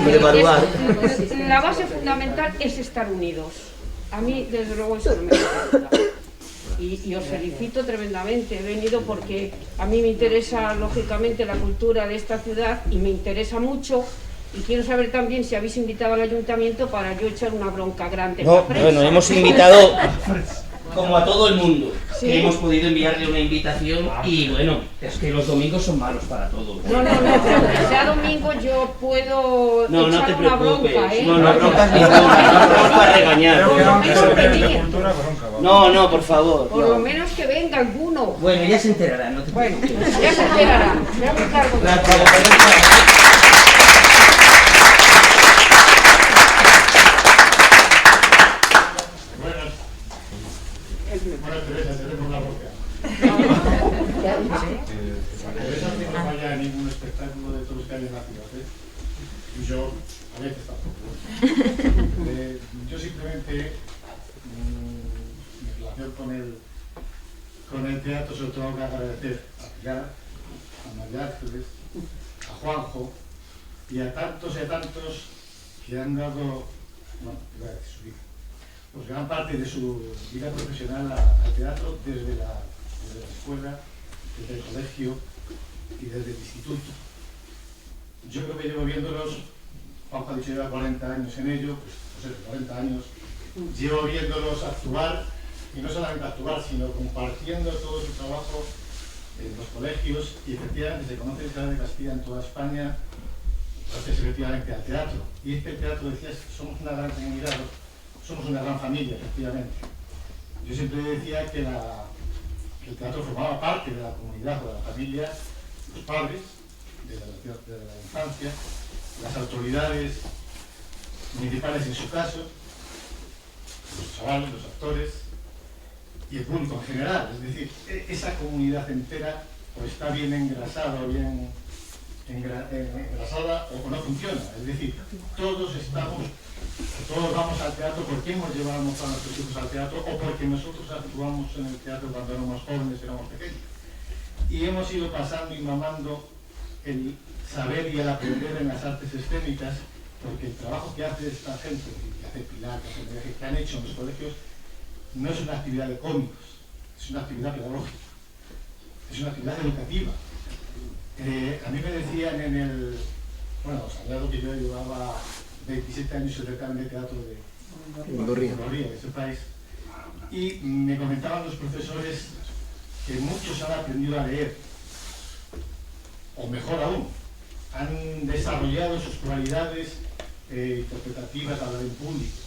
la base fundamental es estar unidos. A mí desde luego eso no me gusta, y os felicito tremendamente. He venido porque a mí me interesa lógicamente la cultura de esta ciudad y me interesa mucho. Y quiero saber también si habéis invitado al ayuntamiento para yo echar una bronca grande. No, bueno, hemos invitado como a todo el mundo, Sí. que hemos podido enviarle una invitación y bueno, es que los domingos son malos para todo. No, pero que sea domingo yo puedo No, no echar te una preocupes, bronca, ¿eh? no broncas ninguna, no estamos para regañar. Por lo menos que venga. No, por favor. Por no. lo menos que venga alguno. Bueno, ya se enterará, no te Bueno, preocupes. ya se enterará. Ya me encargo de eso. Bueno, Teresa, tenemos la boca. Teresa no vaya a ningún espectáculo de todos los que hay en la ciudad, ¿eh? Y yo, a veces tampoco. Yo simplemente, en relación con el teatro, sobre todo tengo que agradecer a Pilar, a María Ángeles, a Juanjo y a tantos que han dado, bueno, iba a decir su vida, pues gran parte de su vida profesional al teatro desde la escuela, desde el colegio y desde el instituto. Yo creo que llevo viéndolos, Juanjo ha dicho lleva 40 años en ello, pues 40 años, llevo viéndolos actuar, y no solamente actuar, sino compartiendo todo su trabajo en los colegios, y efectivamente se conoce el Teatro de Castilla en toda España, gracias efectivamente al teatro. Y este teatro, decías, somos una gran comunidad, somos una gran familia, efectivamente. Yo siempre decía que el teatro formaba parte de la comunidad o de la familia, los padres, de la infancia, las autoridades municipales en su caso, los chavales, los actores y el público en general. Es decir, esa comunidad entera o está bien engrasada o bien engrasada o no funciona. Es decir, todos vamos al teatro porque hemos llevado a nuestros hijos al teatro o porque nosotros actuamos en el teatro cuando éramos jóvenes, éramos pequeños. Y hemos ido pasando y mamando el saber y el aprender en las artes escénicas, porque el trabajo que hace esta gente, que hace Pilar, que han hecho en los colegios, no es una actividad de cómicos, es una actividad pedagógica, es una actividad educativa. A mí me decían os había dado que yo llevaba 27 años en el certamen de teatro de Gorría, de ese país, y me comentaban los profesores que muchos han aprendido a leer, o mejor aún, han desarrollado sus cualidades interpretativas, a hablar en público,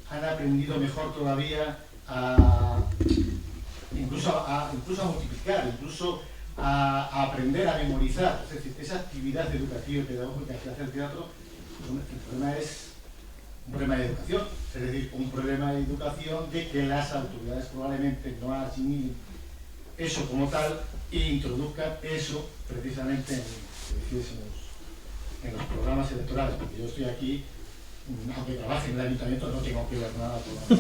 han aprendido mejor todavía incluso a multiplicar, incluso a aprender a memorizar. Es decir, esa actividad educativa y pedagógica que hace el teatro, el problema es un problema de educación, es decir, un problema de educación de que las autoridades probablemente no asimilen eso como tal e introduzcan eso precisamente en los programas electorales, porque yo estoy aquí, aunque trabaje en el ayuntamiento, no tengo que ver nada con yo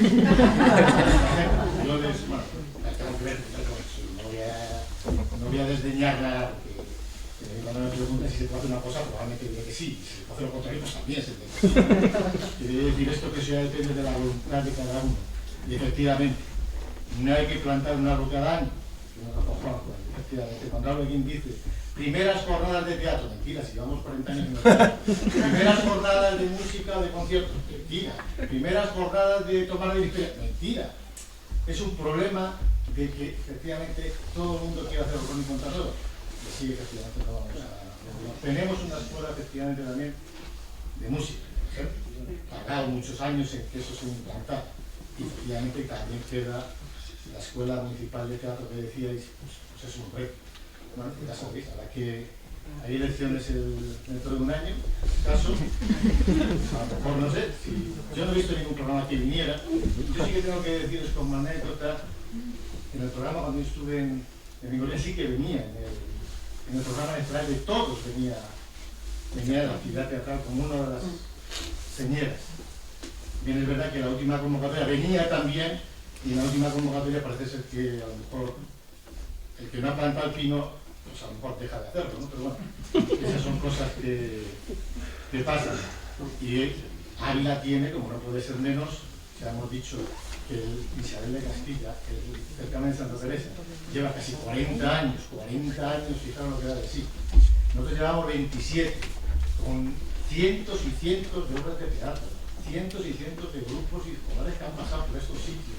tengo que ver con eso, no voy a desdeñar nada, porque cuando me preguntan si se puede hacer una cosa, probablemente diré que sí, si se puede hacer lo contrario, pues también se puede hacer. Quiero decir esto que eso ya depende de la voluntad de cada uno, y efectivamente, no hay que plantar un árbol cada año, efectivamente, cuando alguien dice primeras jornadas de teatro, mentira, si llevamos 40 años en el teatro. Primeras jornadas de música o de conciertos, mentira. Primeras jornadas de tomar de historia, mentira. Es un problema de que efectivamente todo el mundo quiere hacer con y contra todo. Y sí, efectivamente no vamos a... Tenemos una escuela efectivamente también de música. Tardado muchos años en que eso se implantara. Y efectivamente también queda la escuela municipal de teatro que decíais, pues es un reto. Bueno, ya sabéis, ahora que hay elecciones dentro de un año, caso, a lo mejor no sé, yo no he visto ningún programa que viniera. Yo sí que tengo que deciros como anécdota, en el programa cuando yo estuve en Vingolía sí que venía, en el programa electoral de todos venía la actividad teatral como una de las señeras. Bien, es verdad que la última convocatoria venía también, y en la última convocatoria parece ser que a lo mejor el que no ha plantado el pino, pues a lo mejor deja de hacerlo, ¿no? Pero bueno, esas son cosas que pasan. Y Ávila tiene, como no puede ser menos, ya hemos dicho que el Isabel de Castilla, el certamen de Santa Teresa, lleva casi 40 años, fijaros lo que da de sí. Nosotros llevamos 27, con cientos y cientos de obras de teatro, cientos y cientos de grupos y escolares que han pasado por estos sitios,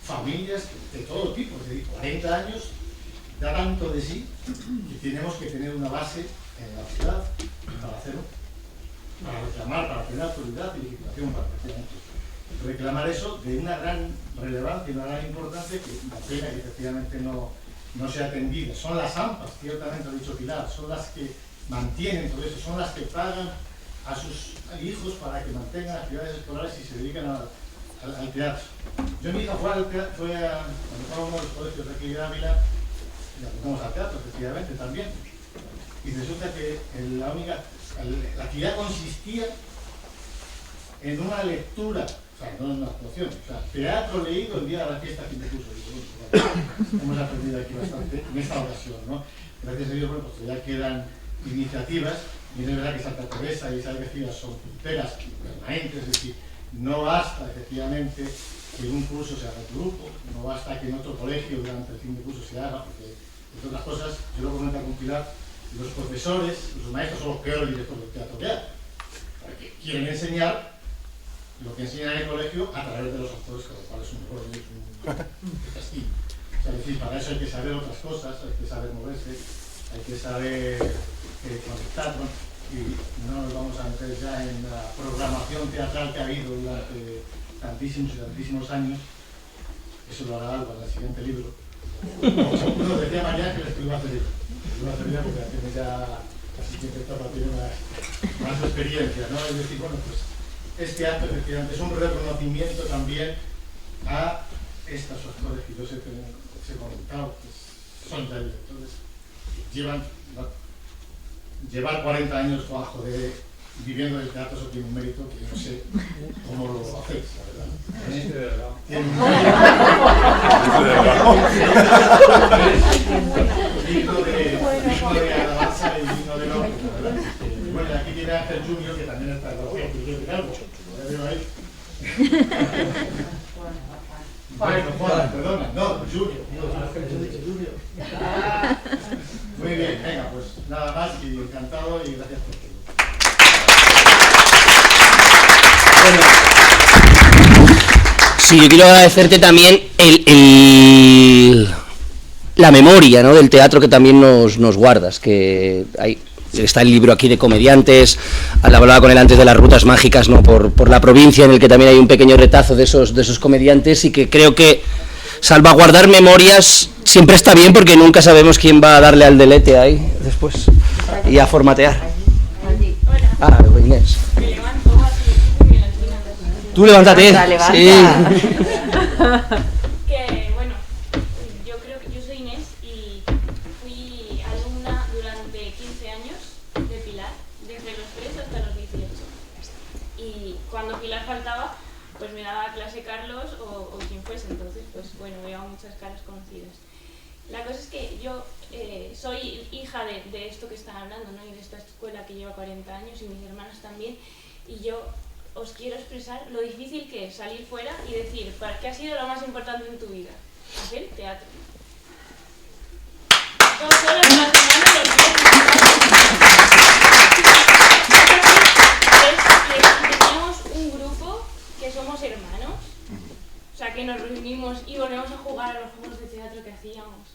familias de todo tipo, es decir, 40 años da tanto de sí que tenemos que tener una base en la ciudad para hacerlo, para reclamar, para tener autoridad y legislación para reclamar eso de una gran relevancia y una gran importancia que la pena que efectivamente no sea atendida. Son las AMPAs, ciertamente ha dicho Pilar, son las que mantienen todo eso, son las que pagan a sus hijos para que mantengan actividades escolares y se dedican al teatro. Yo, mi hija cuando fue a uno de los colegios de aquí de Ávila, y apuntamos al teatro, efectivamente, también. Y resulta que la actividad consistía en una lectura, o sea, no en una actuación, o sea, teatro leído el día de la fiesta fin de curso. Hemos aprendido aquí bastante en esta ocasión, ¿no? Gracias a Dios, bueno, pues ya quedan iniciativas, y es verdad que Santa Teresa y Isabel García son punteras permanentes, es decir, no basta efectivamente que un curso se haga en grupo, no basta que en otro colegio durante el fin de curso se haga, porque, entre otras cosas, yo lo comento con Pilar, los profesores, los maestros son los peores directores del teatro que hay, porque quieren enseñar lo que enseñan en el colegio a través de los actores, con lo cual es un error, es un castigo. O sea, es decir, para eso hay que saber otras cosas, hay que saber moverse, hay que saber conectar, ¿no? Y no nos vamos a meter ya en la programación teatral que ha habido durante tantísimos y tantísimos años. Eso lo hará Alba en el siguiente libro. Uno decía María que le escribió a Cerilla. Porque tiene ya casi 50 etapa, tiene más experiencia, ¿no? Es decir, bueno, pues este acto efectivamente es un reconocimiento también a estos actores que yo os he comentado, que son ya directores, llevar 40 años bajo viviendo del teatro, eso tiene un mérito que yo no sé cómo lo hacéis, la verdad. Tiene un mérito de alabanza y digno de nombre, la verdad. Bueno, aquí tiene a Ángel Junior, que también está en la opción, que yo algo, lo veo ahí. Juan, perdona, no, Junior. Muy bien, venga, pues nada más y encantado y gracias por todo. Sí, yo quiero agradecerte también la memoria, ¿no?, del teatro que también nos guardas, que está el libro aquí de comediantes, hablaba con él antes de las rutas mágicas, ¿no?, por la provincia, en el que también hay un pequeño retazo de esos comediantes, y que creo que salvaguardar memorias siempre está bien, porque nunca sabemos quién va a darle al delete ahí después y a formatear. Ah, Inés. Tú levántate. Levanta. Sí. Que bueno, yo creo que yo soy Inés y fui alumna durante 15 años de Pilar, desde los 3 hasta los 18. Y cuando Pilar faltaba, pues me daba clase Carlos o quien fuese, entonces pues bueno, veo muchas caras conocidas. La cosa es que yo soy hija de esto que están hablando, ¿no?, y de esta escuela que lleva 40 años y mis hermanas también, y yo os quiero expresar lo difícil que es salir fuera y decir, ¿qué ha sido lo más importante en tu vida? Hacer teatro. 2 horas a la semana los días. Tenemos un grupo que somos hermanos, o sea, que nos reunimos y volvemos a jugar a los juegos de teatro que hacíamos.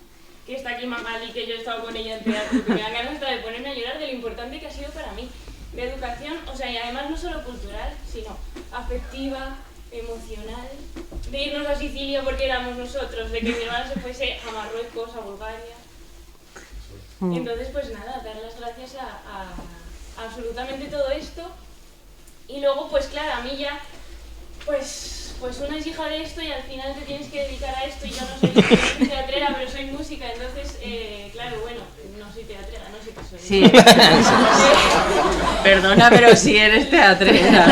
Que está aquí Magali, que yo he estado con ella en teatro, que me da ganas de ponerme a llorar de lo importante que ha sido para mí. De educación, o sea, y además no solo cultural, sino afectiva, emocional, de irnos a Sicilia porque éramos nosotros, de que mi hermana se fuese a Marruecos, a Bulgaria. Entonces, pues nada, dar las gracias a absolutamente todo esto. Y luego, pues claro, a mí ya, pues una es hija de esto y al final te tienes que dedicar a esto, y yo no soy teatrera, pero soy música, entonces, claro, bueno, no soy teatrera, no sé qué soy. Sí. Perdona, pero sí eres teatrera.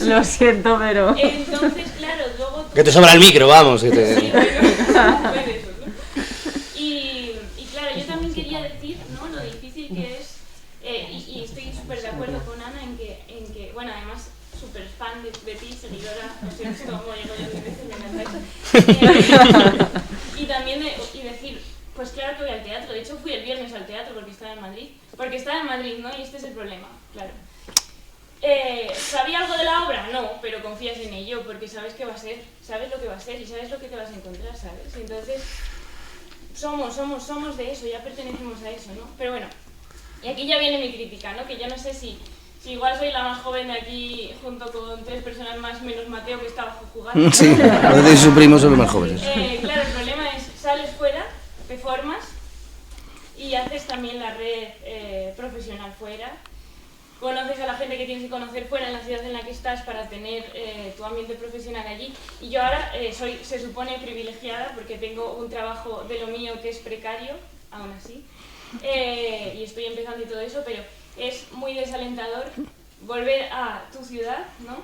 Lo siento, pero... Entonces, claro, luego... Que te sobra el micro, vamos. Que te... Sí, bueno, y claro, yo también quería decir, ¿no?, lo difícil que es, y estoy súper de acuerdo con Ana en que, bueno, además, súper fan de ti, seguidora, no sé cómo llego yo a veces, me encanta eso. Y también decir, pues claro que voy al teatro, de hecho fui el viernes al teatro porque estaba en Madrid, ¿no? Y este es el problema, claro. ¿Sabía algo de la obra? No, pero confías en ello porque sabes que va a ser, sabes lo que va a ser y sabes lo que te vas a encontrar, ¿sabes? Entonces, somos de eso, ya pertenecemos a eso, ¿no? Pero bueno, y aquí ya viene mi crítica, ¿no? Que yo no sé si igual soy la más joven de aquí, junto con 3 personas más, menos Mateo, que está abajo jugando. Sí, Mateo y su primo son los más jóvenes. Claro, el problema es, sales fuera, te formas y haces también la red profesional fuera. Conoces a la gente que tienes que conocer fuera en la ciudad en la que estás para tener tu ambiente profesional allí. Y yo ahora soy, se supone, privilegiada porque tengo un trabajo de lo mío que es precario, aún así, y estoy empezando y todo eso, pero es muy desalentador volver a tu ciudad, ¿no?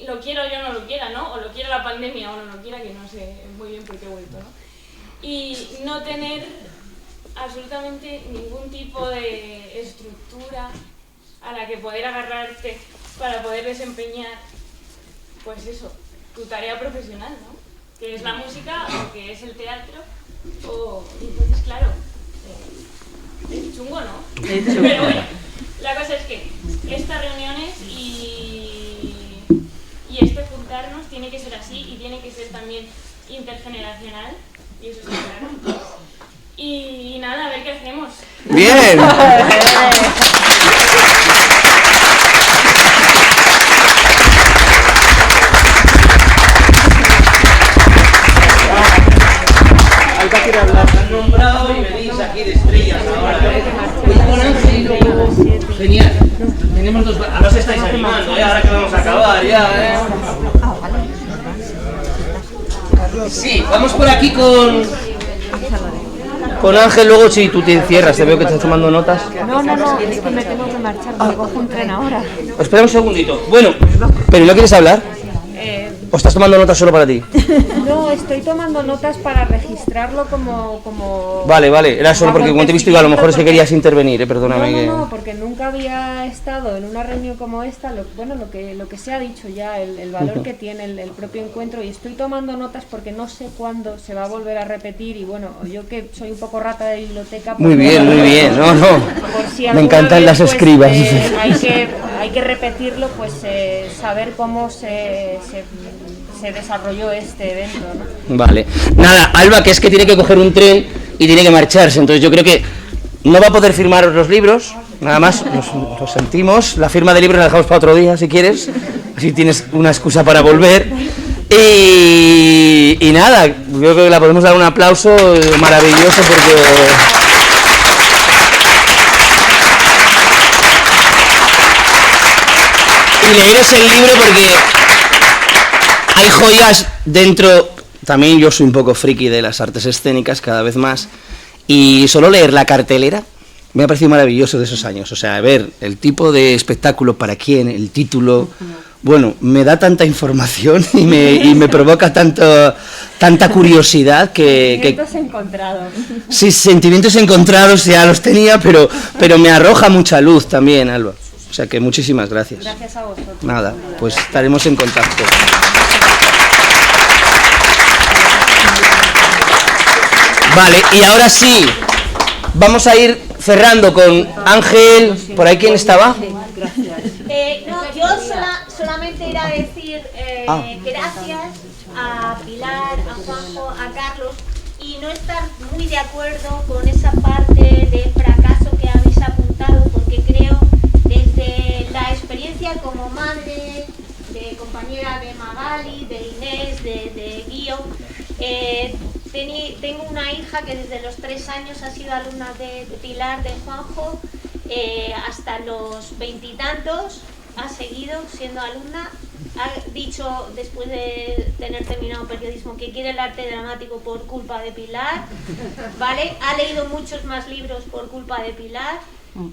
Lo quiero yo no lo quiera, ¿no? O lo quiera la pandemia o no lo quiera, que no sé muy bien por qué he vuelto, ¿no? Y no tener absolutamente ningún tipo de estructura a la que poder agarrarte para poder desempeñar, pues eso, tu tarea profesional, ¿no? Que es la música o que es el teatro, o entonces claro, es chungo, ¿no? Pero bueno, la cosa es que estas reuniones y este juntarnos tiene que ser así y tiene que ser también intergeneracional, y eso está claro. Y nada, a ver qué hacemos. ¡Bien! Alba quiere hablar. Me han nombrado y venís aquí de estrellas ahora, ¿eh? Voy con Ángel y luego... Genial. Tenemos 2... Ahora os estáis animando, ¿eh? Ahora que vamos a acabar ya, ¿eh? Sí, vamos por aquí con Ángel, luego si tú te encierras, te veo que estás tomando notas. No, es que me tengo que marchar, porque cojo un tren ahora. Espera un segundito. Bueno, ¿pero no quieres hablar? ¿O estás tomando notas solo para ti? No, estoy tomando notas para registrarlo como... Vale, era solo porque como te he visto, a lo mejor es que querías intervenir, perdóname. No, porque nunca había estado en una reunión como esta, lo que se ha dicho ya, el valor que tiene el propio encuentro, y estoy tomando notas porque no sé cuándo se va a volver a repetir, y bueno, yo que soy un poco rata de biblioteca... Muy bien, no. Si me encantan las escribas. Hay que repetirlo, pues saber cómo se desarrolló este evento, ¿no? Vale. Nada, Alba, que es que tiene que coger un tren y tiene que marcharse, entonces yo creo que no va a poder firmar los libros, nada más, nos sentimos. La firma de libros la dejamos para otro día, si quieres, así tienes una excusa para volver. Y nada, yo creo que la podemos dar un aplauso maravilloso porque... Y leeros el libro porque hay joyas dentro. También yo soy un poco friki de las artes escénicas cada vez más, y solo leer la cartelera me ha parecido maravilloso de esos años. O sea, ver el tipo de espectáculo, para quién, el título, bueno, me da tanta información y me provoca tanta curiosidad que... Sentimientos encontrados. Sí, sentimientos encontrados ya los tenía, pero me arroja mucha luz también, Alba. O sea que muchísimas gracias. Gracias a vosotros. Nada, pues estaremos en contacto. Vale, y ahora sí, vamos a ir cerrando con Ángel. ¿Por ahí quién estaba? Yo solamente ir a decir gracias a Pilar, a Juanjo, a Carlos, y no estar muy de acuerdo con esa parte de fracaso que habéis apuntado, porque creo, desde la experiencia como madre, de compañera de Magali, de Inés, de Guío, tengo una hija que desde los 3 años ha sido alumna de Pilar, de Juanjo, hasta los 20 y tantos ha seguido siendo alumna. Ha dicho, después de tener terminado periodismo, que quiere el arte dramático por culpa de Pilar, ¿vale? Ha leído muchos más libros por culpa de Pilar,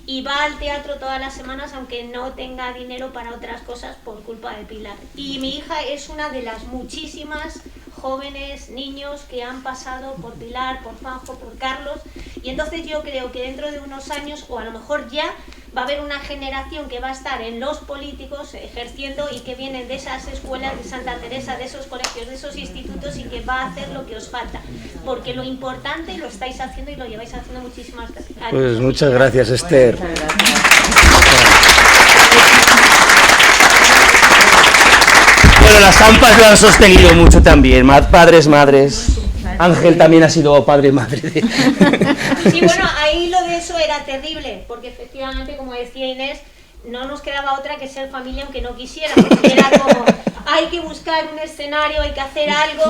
y va al teatro todas las semanas aunque no tenga dinero para otras cosas por culpa de Pilar. Y mi hija es una de las muchísimas jóvenes, niños que han pasado por Pilar, por Juanjo, por Carlos, y entonces yo creo que dentro de unos años, o a lo mejor ya, va a haber una generación que va a estar en los políticos ejerciendo y que vienen de esas escuelas de Santa Teresa, de esos colegios, de esos institutos y que va a hacer lo que os falta. Porque lo importante lo estáis haciendo y lo lleváis haciendo muchísimas años. Pues muchas gracias, Esther. Bueno, las AMPAs lo han sostenido mucho también, padres, madres. Ángel también ha sido padre, madre. Sí, bueno, ahí lo de eso era terrible, porque efectivamente, como decía Inés, no nos quedaba otra que ser familia aunque no quisiéramos. Era como, hay que buscar un escenario, hay que hacer algo,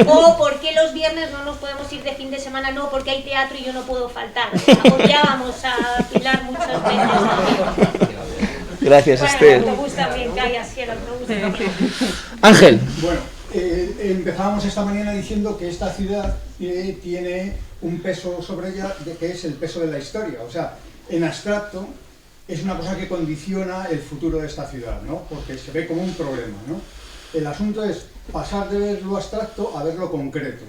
o ¿por qué los viernes no nos podemos ir de fin de semana? No, porque hay teatro y yo no puedo faltar. Odiábamos a Pilar muchas veces. Gracias, bueno, Esther. el autobús también cae así, el autobús también. Ángel. Bueno, empezábamos esta mañana diciendo que esta ciudad tiene un peso sobre ella, que es el peso de la historia. O sea, en abstracto es una cosa que condiciona el futuro de esta ciudad, ¿no? Porque se ve como un problema, ¿no? El asunto es pasar de ver lo abstracto a ver lo concreto.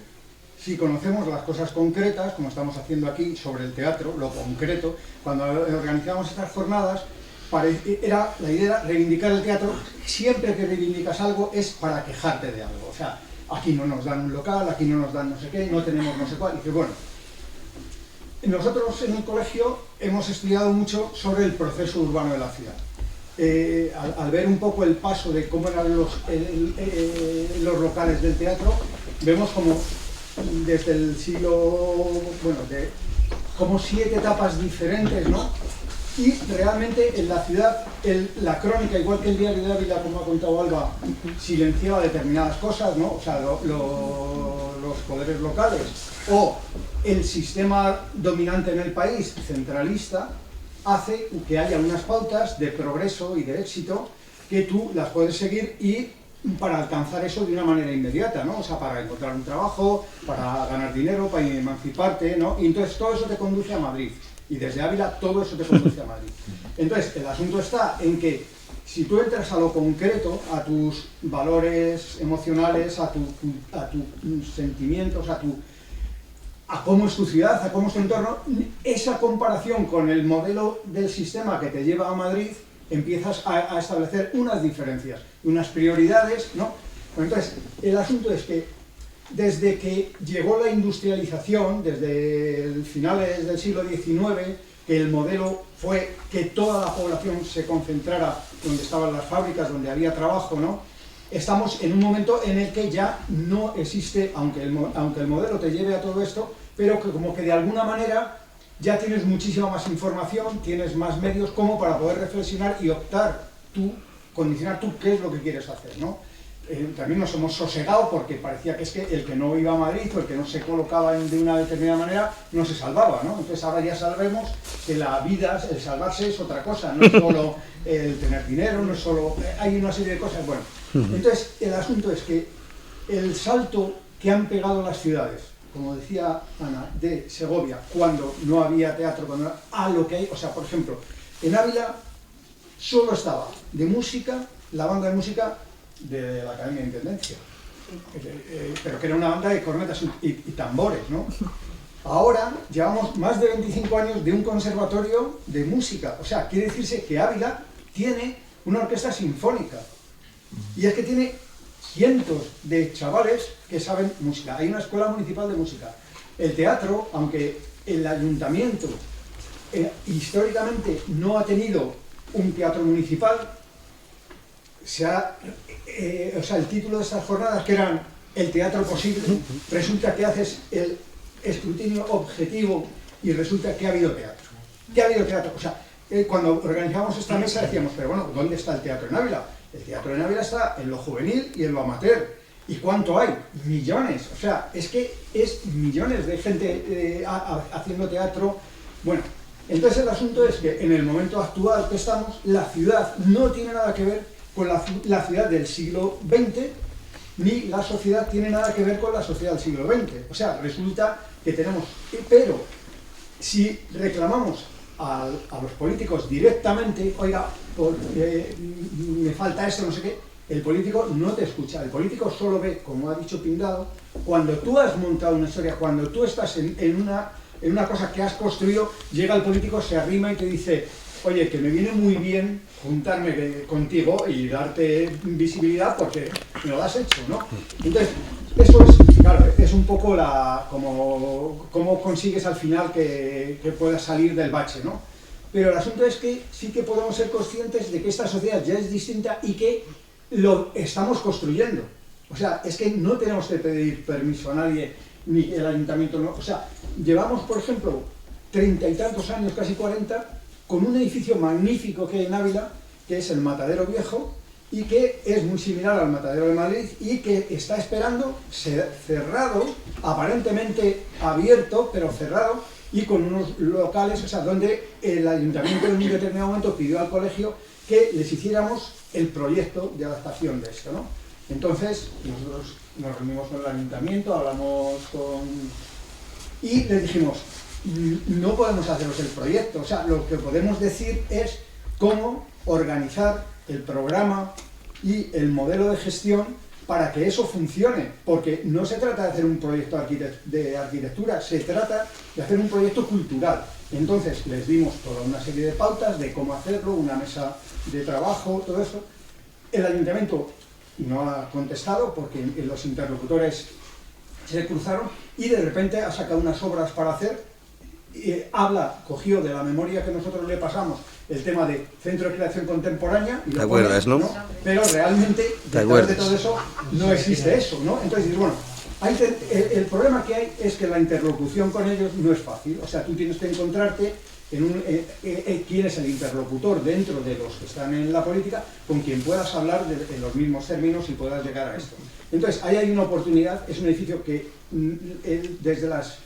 Si conocemos las cosas concretas, como estamos haciendo aquí sobre el teatro, lo concreto, cuando organizamos estas jornadas, la idea era reivindicar el teatro. Siempre que reivindicas algo es para quejarte de algo. O sea, aquí no nos dan un local, aquí no nos dan no sé qué, no tenemos no sé cuál. Y dices, bueno, nosotros en el colegio hemos estudiado mucho sobre el proceso urbano de la ciudad. Al ver un poco el paso de cómo eran los locales del teatro, vemos como desde el siglo, bueno, como 7 etapas diferentes, ¿no? Y realmente en la ciudad, la crónica, igual que el diario de Ávila, como ha contado Alba, silenciaba determinadas cosas, ¿no? O sea, los poderes locales, o el sistema dominante en el país, centralista, hace que haya unas pautas de progreso y de éxito que tú las puedes seguir y para alcanzar eso de una manera inmediata, ¿no? O sea, para encontrar un trabajo, para ganar dinero, para emanciparte, ¿no? Y entonces todo eso te conduce a Madrid. Y desde Ávila todo eso te conduce a Madrid. Entonces, el asunto está en que si tú entras a lo concreto, a tus valores emocionales, a tus sentimientos, a cómo es tu ciudad, a cómo es tu entorno, esa comparación con el modelo del sistema que te lleva a Madrid, empiezas a establecer unas diferencias, unas prioridades, ¿no? Entonces, el asunto es que desde que llegó la industrialización, desde finales del siglo XIX, que el modelo fue que toda la población se concentrara donde estaban las fábricas, donde había trabajo, ¿no? Estamos en un momento en el que ya no existe, aunque el modelo te lleve a todo esto, pero que como que de alguna manera ya tienes muchísima más información, tienes más medios como para poder reflexionar y optar tú, condicionar tú qué es lo que quieres hacer, ¿no? También nos hemos sosegado porque parecía que es que el que no iba a Madrid o el que no se colocaba de una determinada manera no se salvaba, ¿no? Entonces ahora ya sabemos que la vida, el salvarse es otra cosa, no es solo el tener dinero, no es solo... hay una serie de cosas, bueno. Entonces el asunto es que el salto que han pegado las ciudades, como decía Ana, de Segovia, cuando no había teatro, a lo que hay, o sea, por ejemplo, en Ávila solo estaba de música, la banda de música de la Academia de Intendencia, pero que era una banda de cornetas y tambores, ¿no? Ahora llevamos más de 25 años de un conservatorio de música, o sea, quiere decirse que Ávila tiene una orquesta sinfónica, y es que tiene cientos de chavales que saben música. Hay una escuela municipal de música. El teatro, aunque el ayuntamiento históricamente no ha tenido un teatro municipal, o sea, el título de estas jornadas, que eran el teatro posible, resulta que haces el escrutinio objetivo y resulta que ha habido teatro. ¿Qué ha habido teatro? O sea, cuando organizamos esta mesa decíamos, pero bueno, ¿dónde está el teatro en Ávila? El teatro en Ávila está en lo juvenil y en lo amateur. ¿Y cuánto hay? Millones. O sea, es que es millones de gente haciendo teatro. Bueno, entonces el asunto es que en el momento actual que estamos, la ciudad no tiene nada que ver con la ciudad del siglo XX, ni la sociedad tiene nada que ver con la sociedad del siglo XX. O sea, resulta que tenemos... Pero si reclamamos a los políticos directamente, oiga, me falta esto, no sé qué, el político no te escucha. El político solo ve, como ha dicho Pindado, cuando tú has montado una historia, cuando tú estás en una cosa que has construido, llega el político, se arrima y te dice, oye, que me viene muy bien juntarme contigo y darte visibilidad porque me lo has hecho, ¿no? Entonces, eso es, claro, es un poco cómo consigues al final que puedas salir del bache, ¿no? Pero el asunto es que sí que podemos ser conscientes de que esta sociedad ya es distinta y que lo estamos construyendo. O sea, es que no tenemos que pedir permiso a nadie, ni el ayuntamiento no. O sea, llevamos, por ejemplo, 30 y tantos años, casi 40, con un edificio magnífico que hay en Ávila, que es el Matadero Viejo, y que es muy similar al Matadero de Madrid, y que está esperando ser cerrado, aparentemente abierto, pero cerrado, y con unos locales, o sea, donde el ayuntamiento en un determinado momento pidió al colegio que les hiciéramos el proyecto de adaptación de esto, ¿no? Entonces, nosotros nos reunimos con el ayuntamiento, hablamos y les dijimos, no podemos haceros el proyecto, o sea, lo que podemos decir es cómo organizar el programa y el modelo de gestión para que eso funcione, porque no se trata de hacer un proyecto de arquitectura, se trata de hacer un proyecto cultural. Entonces les dimos toda una serie de pautas de cómo hacerlo, una mesa de trabajo, todo eso. El ayuntamiento no ha contestado porque los interlocutores se cruzaron y de repente ha sacado unas obras para hacer. Cogió de la memoria que nosotros le pasamos el tema de Centro de Creación Contemporánea. Y ¿te acuerdas, no? Pero realmente, detrás de todo eso, no existe eso, ¿no? Entonces, bueno, el problema que hay es que la interlocución con ellos no es fácil. O sea, tú tienes que encontrarte en quién es el interlocutor dentro de los que están en la política, con quien puedas hablar en los mismos términos y puedas llegar a esto. Entonces, ahí hay una oportunidad, es un edificio que desde las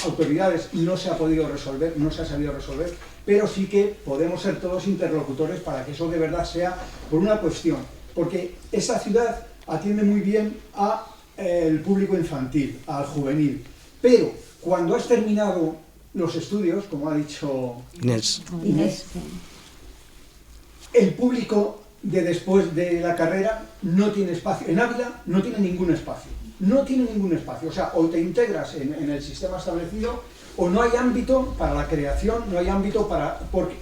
autoridades no se ha podido resolver, no se ha sabido resolver, pero sí que podemos ser todos interlocutores para que eso de verdad sea por una cuestión, porque esta ciudad atiende muy bien al público infantil, al juvenil, pero cuando has terminado los estudios, como ha dicho Inés, el público de después de la carrera no tiene espacio, en Ávila no tiene ningún espacio. No tiene ningún espacio, o sea, o te integras en el sistema establecido o no hay ámbito para la creación, no hay ámbito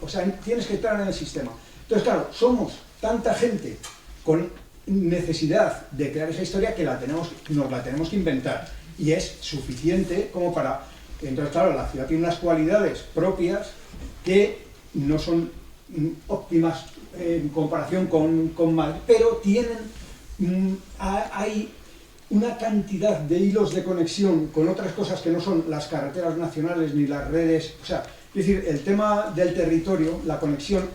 o sea, tienes que entrar en el sistema. Entonces, claro, somos tanta gente con necesidad de crear esa historia que nos la tenemos que inventar y es suficiente como para... Entonces, claro, la ciudad tiene unas cualidades propias que no son óptimas en comparación con Madrid, pero hay una cantidad de hilos de conexión con otras cosas que no son las carreteras nacionales ni las redes, o sea, es decir, el tema del territorio, la conexión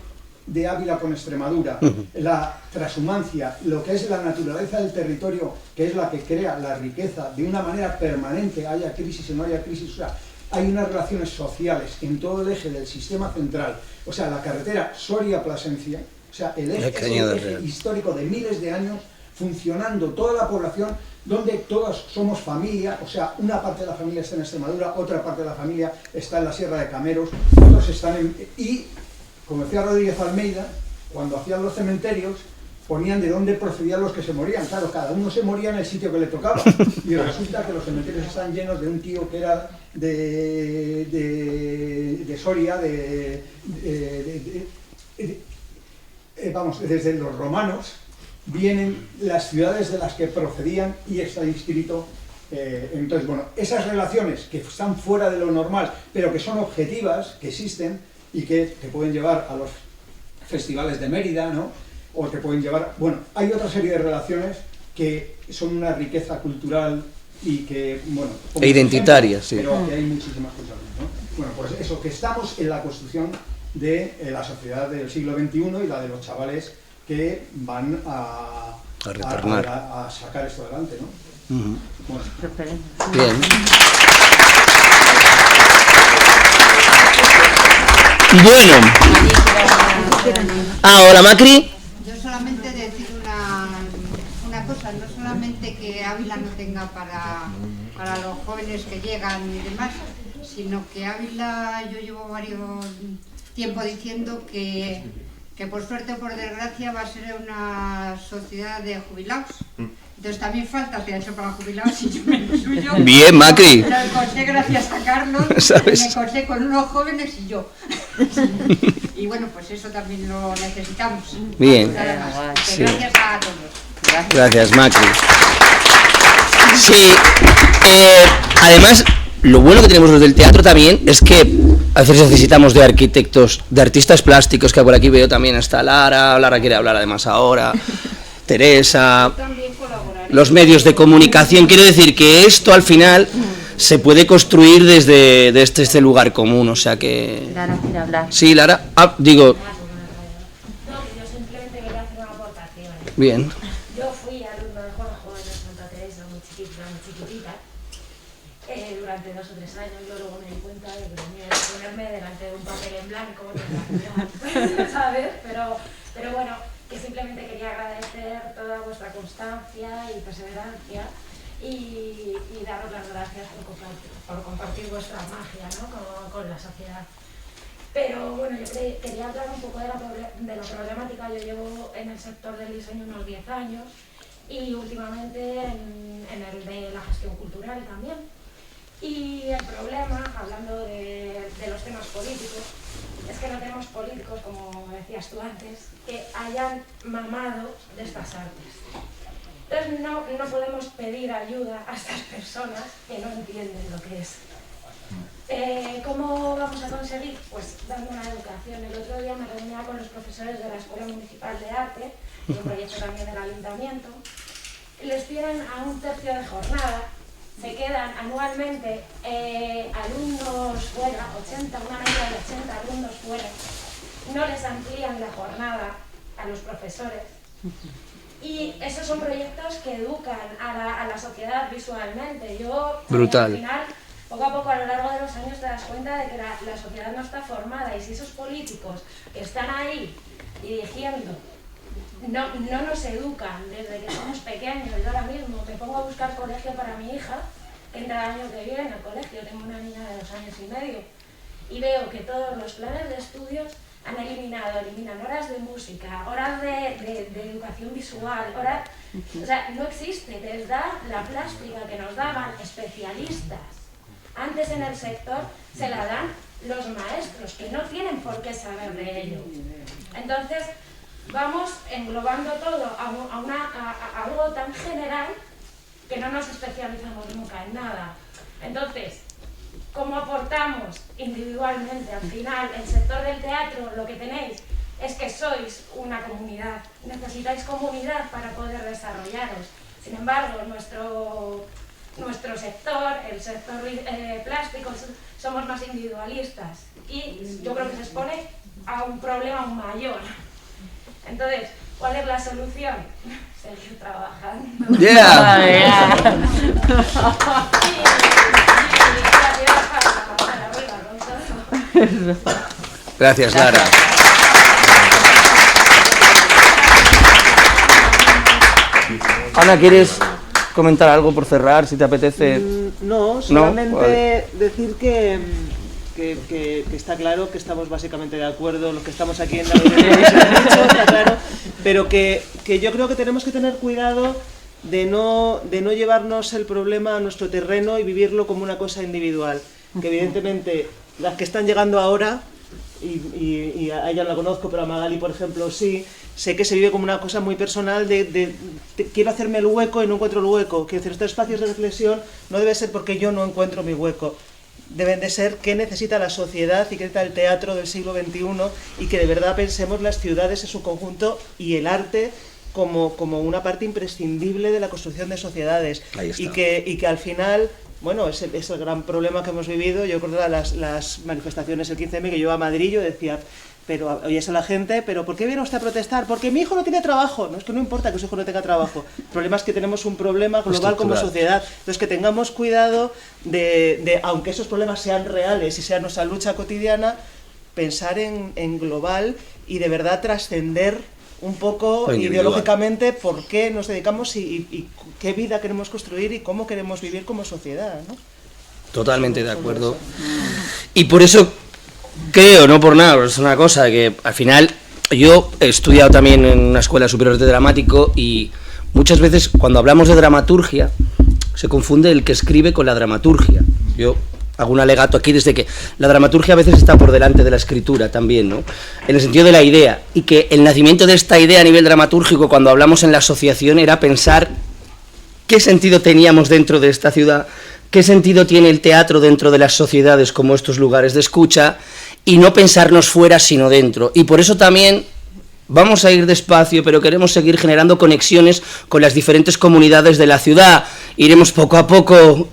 de Ávila con Extremadura, la transhumancia, lo que es la naturaleza del territorio, que es la que crea la riqueza de una manera permanente, haya crisis o no haya crisis, o sea, hay unas relaciones sociales en todo el eje del sistema central, o sea, la carretera Soria-Plasencia, o sea, el eje histórico de miles de años, funcionando toda la población, donde todos somos familia, o sea, una parte de la familia está en Extremadura, otra parte de la familia está en la Sierra de Cameros, otros están y, como decía Rodríguez Almeida, cuando hacían los cementerios, ponían de dónde procedían los que se morían. Claro, cada uno se moría en el sitio que le tocaba. Y resulta que los cementerios están llenos de un tío que era de Soria, vamos, desde los romanos, vienen las ciudades de las que procedían y está inscrito. Entonces, bueno, esas relaciones que están fuera de lo normal, pero que son objetivas, que existen y que te pueden llevar a los festivales de Mérida, ¿no? O te pueden llevar... Bueno, hay otra serie de relaciones que son una riqueza cultural y que, bueno... E identitaria, sí. Pero que hay muchísimas cosas, ¿no? Bueno, pues eso, que estamos en la construcción de la sociedad del siglo XXI y la de los chavales que van a sacar esto adelante, ¿no? Bueno. Bien. Bueno. Hola, Macri. Yo solamente decir una cosa, no solamente que Ávila no tenga para los jóvenes que llegan y demás, sino que Ávila, yo llevo varios tiempo diciendo que por suerte o por desgracia va a ser una sociedad de jubilados, Entonces también falta teatro para jubilados y yo me lo suyo. Bien, Macri. Lo encontré gracias a Carlos, ¿Sabes? me encontré con unos jóvenes y yo. Y bueno, pues eso también lo necesitamos. Bien. Nada más. Que Sí. gracias a todos. Gracias, Macri. Sí, además, lo bueno que tenemos los del teatro también es que a veces necesitamos de arquitectos, de artistas plásticos, que por aquí veo también está Lara quiere hablar además ahora, Teresa, los medios de comunicación. Quiero decir que esto al final se puede construir desde este lugar común, o sea que... Lara quiere hablar. Sí, Lara, digo... Yo simplemente quería hacer una aportación. Bien. Yo fui alumna de Juan Joven de Santa Teresa, muy chiquitita, durante 2 o 3 años. Yo luego me di cuenta de que tenía que ponerme delante de un papel en blanco, ¿sabes? Pero bueno, que simplemente quería agradecer toda vuestra constancia y perseverancia y daros las gracias por compartir vuestra magia, ¿no? con la sociedad. Pero bueno, yo quería hablar un poco de la problemática. Yo llevo en el sector del diseño unos 10 años y últimamente en el de la gestión cultural también. Y el problema, hablando de los temas políticos, es que no tenemos políticos, como decías tú antes, que hayan mamado de estas artes. Entonces no podemos pedir ayuda a estas personas que no entienden lo que es. ¿Cómo vamos a conseguir? Pues dando una educación. El otro día me reunía con los profesores de la Escuela Municipal de Arte, un proyecto también del Ayuntamiento, y les piden a 1/3 de jornada. Se quedan anualmente alumnos fuera, una media de 80 alumnos fuera, no les amplían la jornada a los profesores. Y esos son proyectos que educan a la sociedad visualmente. Brutal. Al final, poco a poco, a lo largo de los años, te das cuenta de que la sociedad no está formada, y si esos políticos que están ahí dirigiendo no nos educan desde que somos pequeños. Yo ahora mismo me pongo a buscar colegio para mi hija, que entra el año que viene al colegio, tengo una niña de 2 años y medio, y veo que todos los planes de estudios eliminan horas de música, horas de educación visual, o sea, no existe. Les da la plástica que nos daban especialistas antes en el sector, se la dan los maestros, que no tienen por qué saber de ello. Entonces, vamos englobando todo a algo tan general que no nos especializamos nunca en nada. Entonces, ¿cómo aportamos individualmente? Al final, el sector del teatro, lo que tenéis es que sois una comunidad, necesitáis comunidad para poder desarrollaros. Sin embargo, nuestro sector, el sector plástico, somos más individualistas y yo creo que se expone a un problema aún mayor. Entonces, ¿cuál es la solución? Seguir trabajando. Yeah. Gracias, Lara. Ana, ¿quieres comentar algo por cerrar, si te apetece? No, solamente ¿No? Vale. decir que está claro que estamos básicamente de acuerdo, los que estamos aquí en la audiencia, está claro, pero que yo creo que tenemos que tener cuidado de no llevarnos el problema a nuestro terreno y vivirlo como una cosa individual, que evidentemente las que están llegando ahora, y a ella no la conozco, pero a Magali, por ejemplo, sí, sé que se vive como una cosa muy personal de quiero hacerme el hueco y no encuentro el hueco. Quiero decir, estos espacios de reflexión no debe ser porque yo no encuentro mi hueco. Deben de ser qué necesita la sociedad y qué necesita el teatro del siglo XXI, y que de verdad pensemos las ciudades en su conjunto y el arte como una parte imprescindible de la construcción de sociedades. Y que al final, bueno, es el gran problema que hemos vivido. Yo recuerdo las manifestaciones el 15M que yo iba a Madrid, yo decía, pero oyes a la gente, pero ¿por qué viene usted a protestar? Porque mi hijo no tiene trabajo. No, es que no importa que su hijo no tenga trabajo. El problema es que tenemos un problema global como sociedad. Entonces, que tengamos cuidado de aunque esos problemas sean reales y sea nuestra lucha cotidiana, pensar en global y de verdad trascender un poco ideológicamente por qué nos dedicamos y qué vida queremos construir y cómo queremos vivir como sociedad, ¿no? Totalmente de acuerdo. Y por eso creo, no por nada, es una cosa que al final yo he estudiado también en una escuela superior de dramático y muchas veces cuando hablamos de dramaturgia se confunde el que escribe con la dramaturgia. Yo hago un alegato aquí desde que la dramaturgia a veces está por delante de la escritura también, ¿no? En el sentido de la idea, y que el nacimiento de esta idea a nivel dramatúrgico cuando hablamos en la asociación era pensar qué sentido teníamos dentro de esta ciudad, qué sentido tiene el teatro dentro de las sociedades como estos lugares de escucha, y no pensarnos fuera sino dentro. Y por eso también vamos a ir despacio, pero queremos seguir generando conexiones con las diferentes comunidades de la ciudad. Iremos poco a poco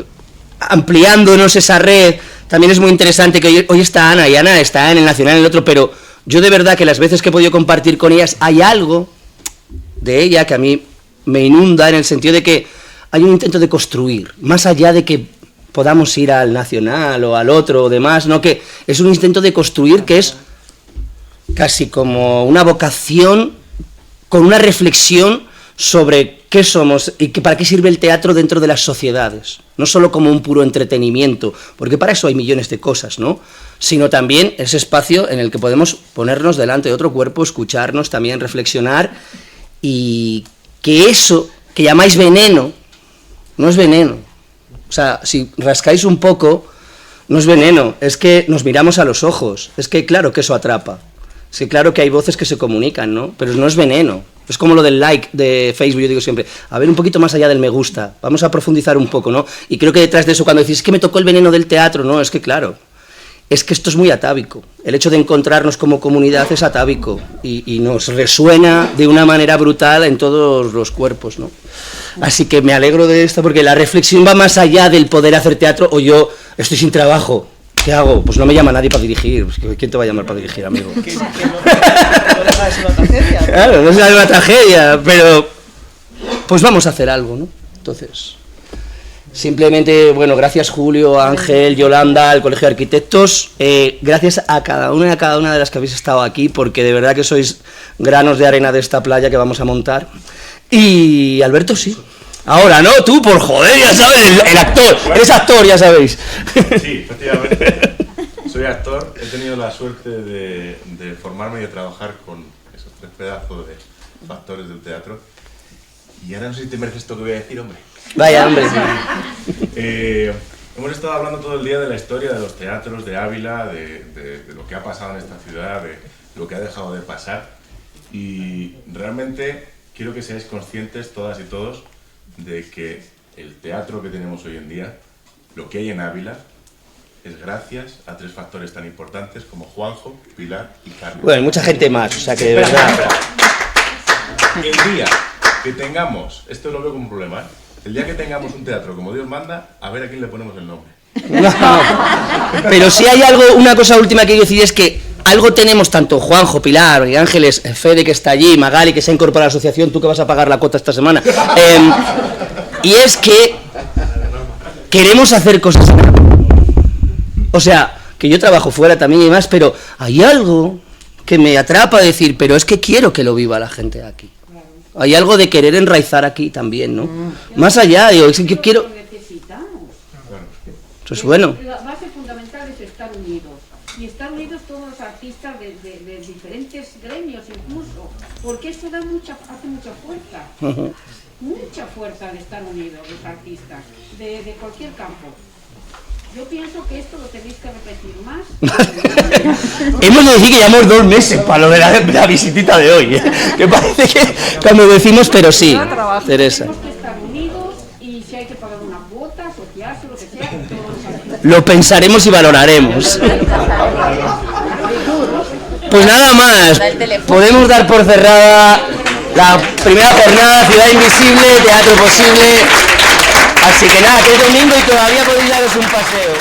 ampliándonos esa red. También es muy interesante que hoy está Ana, y Ana está en el Nacional, en el otro, pero yo de verdad que las veces que he podido compartir con ellas, hay algo de ella que a mí me inunda, en el sentido de que hay un intento de construir, más allá de que podamos ir al Nacional o al otro o demás, no, que es un intento de construir que es casi como una vocación con una reflexión sobre qué somos y para qué sirve el teatro dentro de las sociedades, no solo como un puro entretenimiento, porque para eso hay millones de cosas, ¿no? Sino también ese espacio en el que podemos ponernos delante de otro cuerpo, escucharnos, también reflexionar, y que eso que llamáis veneno no es veneno. O sea, si rascáis un poco, no es veneno, es que nos miramos a los ojos, es que claro que eso atrapa, es que claro que hay voces que se comunican, ¿no? Pero no es veneno. Es como lo del like de Facebook, yo digo siempre, a ver un poquito más allá del me gusta, vamos a profundizar un poco, ¿no? Y creo que detrás de eso, cuando decís, es que me tocó el veneno del teatro, no, es que claro, es que esto es muy atávico. El hecho de encontrarnos como comunidad es atávico y nos resuena de una manera brutal en todos los cuerpos, ¿no? Así que me alegro de esto, porque la reflexión va más allá del poder hacer teatro, o yo estoy sin trabajo, ¿qué hago? Pues no me llama nadie para dirigir. ¿Quién te va a llamar para dirigir, amigo? Que no deja de ser una tragedia. Claro, no es una tragedia, pero pues vamos a hacer algo, ¿no? Entonces, simplemente, bueno, gracias Julio, Ángel, Yolanda, al Colegio de Arquitectos, gracias a cada una y a cada una de las que habéis estado aquí, porque de verdad que sois granos de arena de esta playa que vamos a montar. Y Alberto, sí. Ahora, ¿no? Tú, por joder, ya sabes, el actor. Eres actor, ya sabéis. Sí, efectivamente. Soy actor. He tenido la suerte de formarme y de trabajar con esos 3 pedazos de factores del teatro. Y ahora no sé si te mereces esto que voy a decir, hombre. Vaya, hombre. Hemos estado hablando todo el día de la historia de los teatros de Ávila, de lo que ha pasado en esta ciudad, de lo que ha dejado de pasar. Y realmente quiero que seáis conscientes, todas y todos, de que el teatro que tenemos hoy en día, lo que hay en Ávila, es gracias a 3 factores tan importantes como Juanjo, Pilar y Carlos. Bueno, mucha gente más, o sea que de verdad. El día que tengamos, esto lo veo como un problema, el día que tengamos un teatro como Dios manda, a ver a quién le ponemos el nombre. No. Pero si hay algo, una cosa última que quiero decir es que algo tenemos tanto Juanjo, Pilar y Ángeles, Fede que está allí, Magali que se ha incorporado a la asociación, tú que vas a pagar la cuota esta semana, y es que queremos hacer cosas. O sea, que yo trabajo fuera también y demás, pero hay algo que me atrapa a decir, pero es que quiero que lo viva la gente aquí. Hay algo de querer enraizar aquí también, ¿no? Más allá, digo, es que quiero. Eso es bueno. La base fundamental es estar unidos. Y estar unidos todos los artistas de diferentes gremios incluso. Porque esto hace mucha fuerza. Mucha fuerza de estar unidos los artistas, de cualquier campo. Yo pienso que esto lo tenéis que repetir más. Hemos de decir que llevamos 2 meses para lo de la visitita de hoy, ¿eh? Que parece que cuando decimos, pero sí, Teresa. Tenemos que estar unidos y si hay que pagar una cuota, asociarse, lo que sea, lo pensaremos y valoraremos. Pues nada más, podemos dar por cerrada la primera jornada Ciudad Invisible, Teatro Posible. Así que nada, que es domingo y todavía podéis daros un paseo.